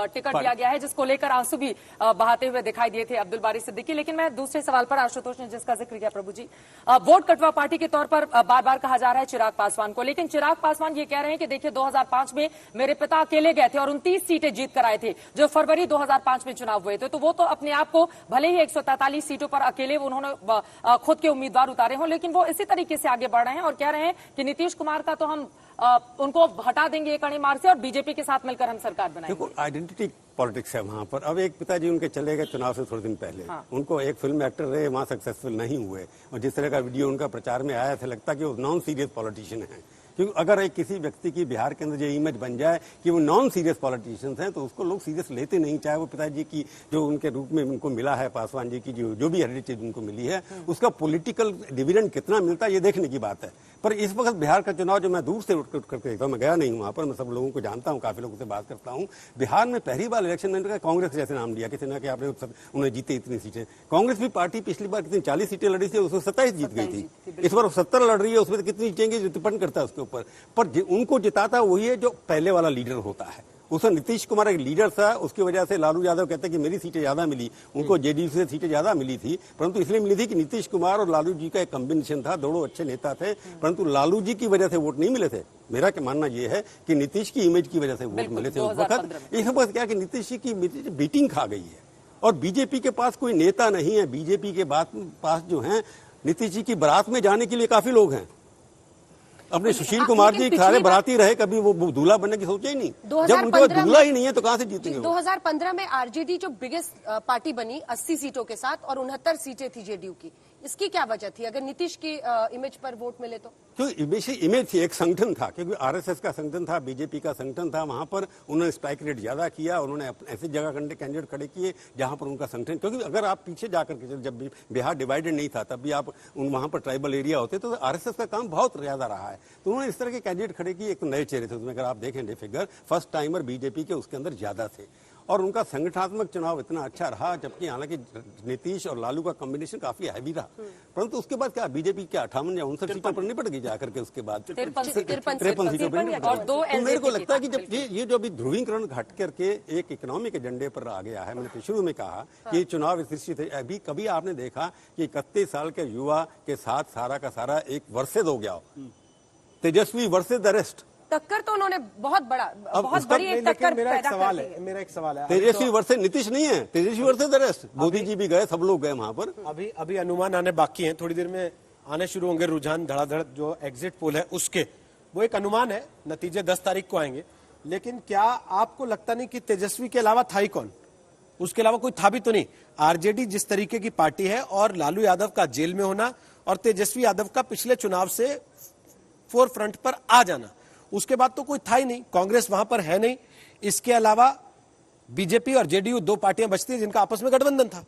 Speaker 1: टिकट दिया गया है, जिसको लेकर आंसू भी बहाते हुए दिखाई दिए थे अब्दुल बारी सिद्दीकी। लेकिन मैं दूसरे सवाल पर, आशुतोष ने जिसका जिक्र किया प्रभु जी, वोट कटवा पार्टी के तौर पर बार बार कहा जा रहा है चिराग पासवान को, लेकिन चिराग पासवान ये कह रहे हैं कि देखिए 2005 में मेरे पिता अकेले गए थे और 29 सीटें जीत कर आए थे जो फरवरी 2005 में चुनाव हुए थे। तो वो तो अपने आप को भले ही 143 सीटों पर अकेले उन्होंने खुद के उम्मीदवार उतारे हों, लेकिन वो इसी तरीके से आगे बढ़ रहे हैं और कह रहे हैं कि नीतीश कुमार का तो हम उनको हटा देंगे एक अणे मार से और बीजेपी के साथ मिलकर हम सरकार बनाएंगे।
Speaker 7: देखो, आइडेंटिटी पॉलिटिक्स है वहां पर। अब एक पिताजी उनके चले गए चुनाव से थोड़े दिन पहले, उनको एक फिल्म एक्टर रहे, वहां सक्सेसफुल नहीं हुए, और जिस तरह का वीडियो उनका प्रचार में आया था, लगता कि वो नॉन सीरियस पॉलिटिशियन है। क्योंकि अगर एक किसी व्यक्ति की बिहार के अंदर ये इमेज बन जाए कि वो नॉन सीरियस पॉलिटिशियंस हैं, तो उसको लोग सीरियस लेते नहीं, चाहे वो पिताजी की जो उनके रूप में उनको मिला है, पासवान जी की जो भी हेरिटेज उनको मिली है, उसका पॉलिटिकल डिविडेंड कितना मिलता है ये देखने की बात है। पर इस वक्त बिहार का चुनाव जो मैं दूर से उठ करके देखता हूँ, मैं गया नहीं हूँ वहां पर, मैं सब लोगों को जानता हूँ, काफी लोगों से बात करता हूँ। बिहार में पहली बार इलेक्शन में कांग्रेस जैसे नाम लिया किसी ने कि आपने उन्हें जीते इतनी सीटें। कांग्रेस भी पार्टी पिछली बार कितनी 40 सीटें लड़ी थी, उसमें 27 जीत गई थी, इस बार 70 लड़ रही है, उसमें कितनी जीतेंगे डिपेंड करता है उसके ऊपर। पर उनको जिताता वही है जो पहले वाला लीडर होता है। उसमें नीतीश कुमार एक लीडर था, उसकी वजह से लालू यादव कहते हैं कि मेरी सीटें ज्यादा मिली, उनको जेडीयू से सीटें ज्यादा मिली थी, परंतु इसलिए मिली थी कि नीतीश कुमार और लालू जी का एक कॉम्बिनेशन था, दोनों अच्छे नेता थे, परंतु लालू जी की वजह से वोट नहीं मिले थे। मेरा मानना यह है कि नीतीश की इमेज की वजह से वोट मिले थे उस वक्त। इस वक्त क्या कि नीतीश जी की बीटिंग खा गई है और बीजेपी के पास कोई नेता नहीं है। बीजेपी के पास जो है नीतीश जी की बारात में जाने के लिए काफी लोग हैं। अपने सुशील कुमार जी सारे बराती रहे, कभी वो दूल्हा बनने की सोचे ही नहीं। जब उनके पास दूल्हा ही नहीं है तो कहां से जीतेंगे?
Speaker 2: 2015 में आरजेडी जो बिगेस्ट पार्टी बनी 80 सीटों के साथ और 69 सीटें थी जेडीयू की, इसकी क्या वजह थी? अगर नीतीश की इमेज पर वोट मिले तो
Speaker 7: इमेज थी, एक संगठन था, क्योंकि आरएसएस का संगठन था, बीजेपी का संगठन था, वहां पर उन्होंने स्ट्राइक रेट ज्यादा किया, उन्होंने ऐसी जगह कैंडिडेट खड़े किए जहां पर उनका संगठन, क्योंकि अगर आप पीछे जाकर के जब बिहार डिवाइडेड नहीं था तब भी आप वहां पर ट्राइबल एरिया होते तो आरएसएस का काम बहुत ज्यादा रहा है। तो उन्होंने इस तरह के कैंडिडेट खड़े किए, एक नए चेहरे थे उसमें। अगर आप देखें फिगर, फर्स्ट टाइमर बीजेपी के उसके अंदर ज्यादा थे और उनका संगठनात्मक चुनाव इतना अच्छा रहा, जबकि हालांकि नीतीश और लालू का कॉम्बिनेशन काफी हैवी रहा, परंतु उसके बाद क्या बीजेपी क्या 58 या 59 सीटों पर निपट गई जाकर के, उसके बाद
Speaker 2: 53
Speaker 7: सीटों पर।
Speaker 1: और दो
Speaker 7: तो मेरे को लगता है कि जब ये जो अभी ध्रुवीकरण घट करके एक इकोनॉमिक एजेंडे पर आ गया है, मैंने शुरू में कहा कि ये चुनाव निश्चित है। अभी कभी आपने देखा कि 31 साल के युवा के साथ सारा का सारा एक वर्सेज हो गया हो, तेजस्वी वर्सेज द रेस्ट।
Speaker 2: टक्कर तो उन्होंने बहुत बड़ी एक टक्कर
Speaker 3: मेरा एक सवाल है
Speaker 7: तेजस्वी वर्सेज नीतीश नहीं है, तेजस्वी versus the rest. Modi ji भी गए, सब लोग गए वहां पर।
Speaker 3: अभी अनुमान आने बाकी हैं, थोड़ी देर में आने शुरू होंगे रुझान धड़ाधड़। जो एग्जिट पोल है उसके वो एक अनुमान है, नतीजे 10 तारीख को आएंगे। लेकिन क्या आपको लगता नहीं कि तेजस्वी के अलावा था ही कौन? उसके अलावा कोई था भी तो नहीं। आरजेडी जिस तरीके की पार्टी है और लालू यादव का जेल में होना और तेजस्वी यादव का पिछले चुनाव से फोर फ्रंट पर आ जाना, उसके बाद तो कोई था ही नहीं। कांग्रेस वहां पर है नहीं, इसके अलावा बीजेपी और जेडीयू दो पार्टियां बचती हैं जिनका आपस में गठबंधन था।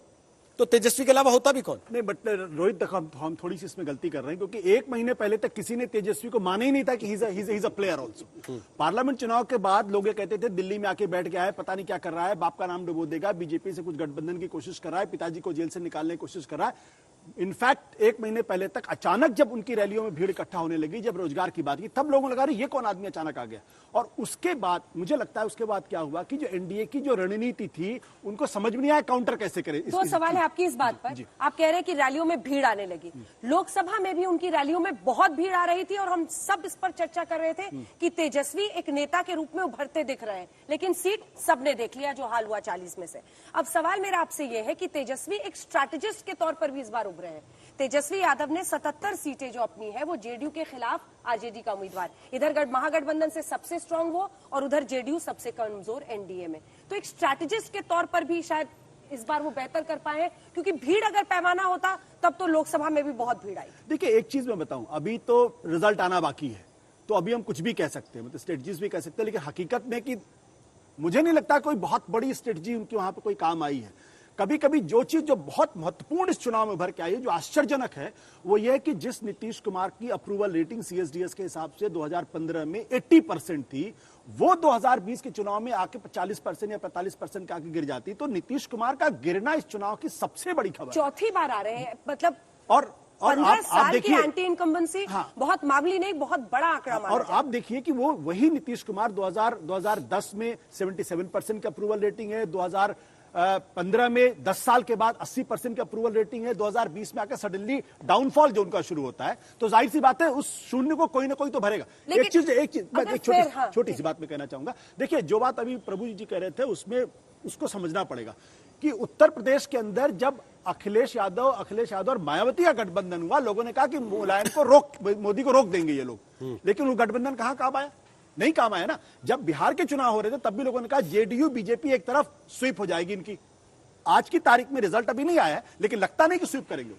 Speaker 3: तो तेजस्वी के अलावा होता भी कौन?
Speaker 9: नहीं, बट रोहित तक हम थोड़ी सी इसमें गलती कर रहे हैं, क्योंकि एक महीने पहले तक किसी ने तेजस्वी को माना ही नहीं था कि he is a player also. Parliament चुनाव के बाद लोग ये कहते थे दिल्ली में आके बैठ गया है, पता नहीं क्या कर रहा है, बाप का नाम डुबो देगा, बीजेपी से कुछ गठबंधन की कोशिश कर रहा है, पिताजी को जेल से निकालने की कोशिश कर रहा है। इनफैक्ट एक महीने पहले तक अचानक जब उनकी रैलियों में भीड़ इकट्ठा होने लगी, जब रोजगार की बात की, तब लोगों को लगा ये कौन आदमी अचानक आ गया। और उसके बाद मुझे लगता है उसके बाद क्या हुआ कि जो एनडीए की जो रणनीति थी उनको समझ में नहीं आया काउंटर कैसे करें।
Speaker 2: दो सवाल है आपकी इस बात पर। आप कह रहे हैं कि रैलियों में भीड़ आने लगी, लोकसभा में भी उनकी रैलियों में बहुत भीड़ आ रही थी और हम सब इस पर चर्चा कर रहे थे कि तेजस्वी एक नेता के रूप में उभरते दिख रहे हैं, लेकिन सीट सबने देख लिया जो हाल हुआ 40 में से। अब सवाल मेरा आपसे यह है कि तेजस्वी एक स्ट्रैटेजिस्ट के तौर पर भी इस बार उभरे हैं। तेजस्वी यादव ने 77 सीटें जो अपनी है वो जेडीयू के खिलाफ आरजेडी का उम्मीदवार, इधर महागठबंधन से सबसे स्ट्रांग वो और उधर जेडीयू सबसे कमजोर एनडीए में। तो एक स्ट्रैटेजिस्ट के तौर पर भी शायद इस बार वो बेहतर कर पाए, क्योंकि भीड़ अगर पैमाना होता तब तो लोकसभा में भी बहुत भीड़ आई।
Speaker 9: देखिए एक चीज मैं बताऊं, अभी तो रिजल्ट आना बाकी है, तो अभी हम कुछ भी कह सकते हैं, मतलब स्ट्रेटजीज भी कह सकते हैं, लेकिन हकीकत में कि मुझे नहीं लगता कोई बहुत बड़ी स्ट्रेटजी उनकी वहां पर कोई काम आई है। कभी कभी जो चीज जो बहुत महत्वपूर्ण इस चुनाव में उभर के आई है, जो आश्चर्यजनक है, वो ये है कि जिस नीतीश कुमार की अप्रूवल रेटिंग सीएसडीएस के हिसाब से 2015 में 80% थी, वो 2020 के चुनाव में आके 40% या 45% के आके गिर जाती। तो नीतीश कुमार का गिरना इस चुनाव की सबसे बड़ी खबर,
Speaker 2: चौथी बार आ रहे हैं, मतलब
Speaker 9: और
Speaker 2: 15 साल की
Speaker 9: देखिए
Speaker 2: एंटी इनकम्बेंसी,
Speaker 9: हाँ,
Speaker 2: बहुत मामूली नहीं, बहुत बड़ा आंकड़ा माना
Speaker 9: और
Speaker 2: जाए।
Speaker 9: आप देखिए कि वो वही नीतीश कुमार 2010 में 77% की अप्रूवल रेटिंग है, 2015 में 10 साल के बाद 80% की अप्रूवल रेटिंग है, 2020 में आकर सडनली डाउनफॉल जो उनका शुरू होता है, तो जाहिर सी बात है उस शून्य को कोई ना कोई तो भरेगा। एक छोटी सी बात मैं कहना चाहूंगा। देखिए जो बात अभी प्रभु जी कह रहे थे उसमें उसको समझना पड़ेगा कि उत्तर प्रदेश के अंदर जब अखिलेश यादव और मायावती का गठबंधन हुआ, लोगों ने कहा कि मुलायम को मोदी को रोक देंगे ये लोग, लेकिन वो गठबंधन कहां काम आया? नहीं काम आया ना। जब बिहार के चुनाव हो रहे थे तब भी लोगों ने कहा जेडीयू बीजेपी एक तरफ स्वीप हो जाएगी इनकी। आज की तारीख में रिजल्ट अभी नहीं आया है, लेकिन लगता नहीं कि स्वीप करेंगे।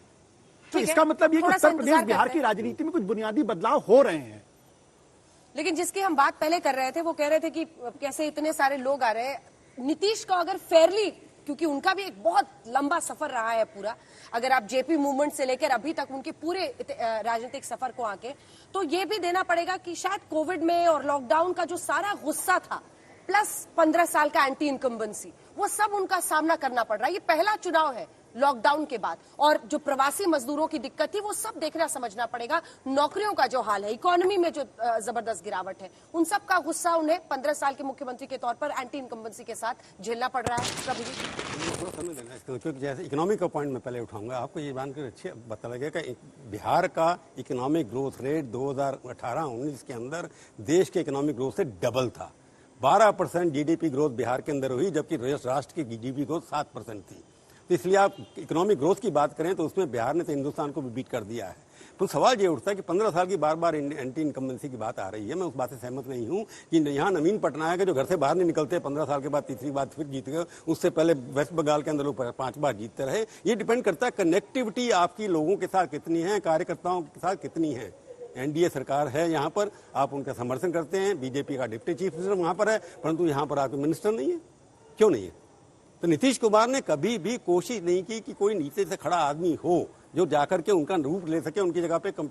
Speaker 9: तो इसका मतलब ये कि उत्तर प्रदेश बिहार की राजनीति में कुछ बुनियादी बदलाव हो रहे हैं।
Speaker 2: लेकिन जिसकी हम बात पहले कर रहे थे वो कह रहे थे कि कैसे इतने सारे लोग आ रहे हैं। नीतीश का अगर फेयरली, क्योंकि उनका भी एक बहुत लंबा सफर रहा है पूरा, अगर आप जेपी मूवमेंट से लेकर अभी तक उनके पूरे राजनीतिक सफर को आके, तो ये भी देना पड़ेगा कि शायद कोविड में और लॉकडाउन का जो सारा गुस्सा था प्लस 15 साल का एंटी इनकम्बेंसी, वो सब उनका सामना करना पड़ रहा है। ये पहला चुनाव है लॉकडाउन के बाद, और जो प्रवासी मजदूरों की दिक्कत थी वो सब देखना समझना पड़ेगा। नौकरियों का जो हाल है, इकोनॉमी में जो जबरदस्त गिरावट है, उन सब का गुस्सा उन्हें 15 साल के मुख्यमंत्री के तौर पर एंटी इनकम्बेंसी के साथ झेलना पड़ रहा है। प्रभु जी
Speaker 7: थोड़ा समय देना इसको, क्योंकि जैसे इकोनॉमिक का पॉइंट मैं पहले उठाऊंगा, आपको ये जानकर अच्छे पता लगेगा कि बिहार का इकोनॉमिक ग्रोथ रेट 2018-19 के अंदर देश के इकोनॉमिक ग्रोथ से डबल था। 12% जीडीपी ग्रोथ बिहार के अंदर हुई, जबकि राष्ट्र की जीडीपी ग्रोथ 7% थी। तो इसलिए आप इकोनॉमिक ग्रोथ की बात करें तो उसमें बिहार ने तो हिंदुस्तान को भी बीट कर दिया है। तो सवाल ये उठता है कि 15 साल की बार बार एंटी इनकम्बेंसी की बात आ रही है। मैं उस बात से सहमत नहीं हूं कि यहाँ नवीन पटनायक है जो घर से बाहर नहीं निकलते, 15 साल के बाद तीसरी बार फिर जीत गए। उससे पहले वेस्ट बंगाल के अंदर लोग 5 बार जीतते रहे। ये डिपेंड करता है कनेक्टिविटी आपकी लोगों के साथ कितनी है, कार्यकर्ताओं के साथ कितनी है। एनडीए सरकार है यहाँ पर, आप उनका समर्थन करते हैं, बीजेपी का डिप्टी चीफ मिनिस्टर वहां पर है, परंतु यहाँ पर आपके मिनिस्टर नहीं है। क्यों नहीं है? तो नीतीश कुमार ने कभी भी कोशिश नहीं की कि कोई नीचे से खड़ा आदमी हो जो जाकर के उनका रूप ले सके, उनकी जगह पे कम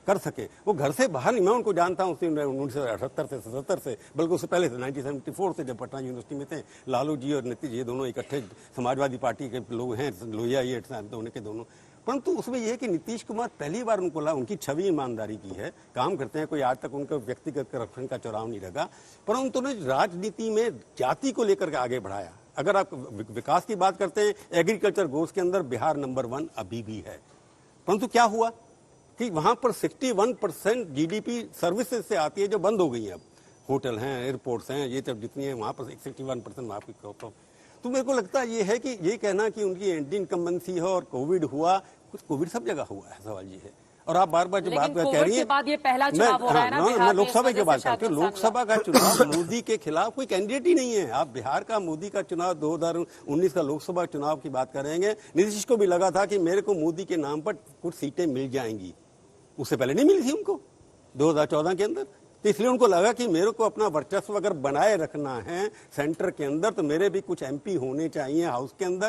Speaker 7: कर सके। वो घर से बाहर नहीं, मैं उनको जानता हूँ 1978 से 77 से, बल्कि उससे पहले से 1974 से, जब पटना यूनिवर्सिटी में थे। लालू जी और नीतीश ये दोनों इकट्ठे समाजवादी पार्टी के लोग हैं, लोहिया ये दोनों के दोनों। परंतु उसमें यह है कि नीतीश कुमार पहली बार उनकी छवि ईमानदारी की है, काम करते हैं, कोई आज तक उनका व्यक्तिगत करप्शन का चुराव नहीं लगा, परंतु उन्होंने राजनीति में जाति को लेकर के आगे बढ़ाया। अगर आप विकास की बात करते हैं, एग्रीकल्चर ग्रोथ के अंदर बिहार नंबर 1 अभी भी है, परंतु क्या हुआ कि वहां पर 61% जीडीपी सर्विसेज से आती है जो बंद हो गई है। अब होटल हैं, एयरपोर्ट्स हैं, ये सब जितनी है वहां पर 61% वहां पर। तो मेरे को लगता है ये है कि ये कहना कि उनकी एंटी इनकम्बेंसी हो और कोविड हुआ, कुछ कोविड सब जगह हुआ है, सवाल ये है। और आप बार बार जो बात कह रही है,
Speaker 1: बाद ये पहला चुनाव हो रहा है ना,
Speaker 7: मैं लोकसभा की बात करती हूँ। लोकसभा का चुनाव मोदी के खिलाफ कोई कैंडिडेट ही नहीं है। आप बिहार का मोदी का चुनाव 2019 का लोकसभा चुनाव की बात करेंगे, नीतीश को भी लगा था कि मेरे को मोदी के नाम पर कुछ सीटें मिल जाएंगी, उससे पहले नहीं मिली थी उनको 2014 के अंदर। तो इसलिए उनको लगा कि मेरे को अपना वर्चस्व अगर बनाए रखना है सेंटर के अंदर, तो मेरे भी कुछ एमपी होने चाहिए हाउस के अंदर।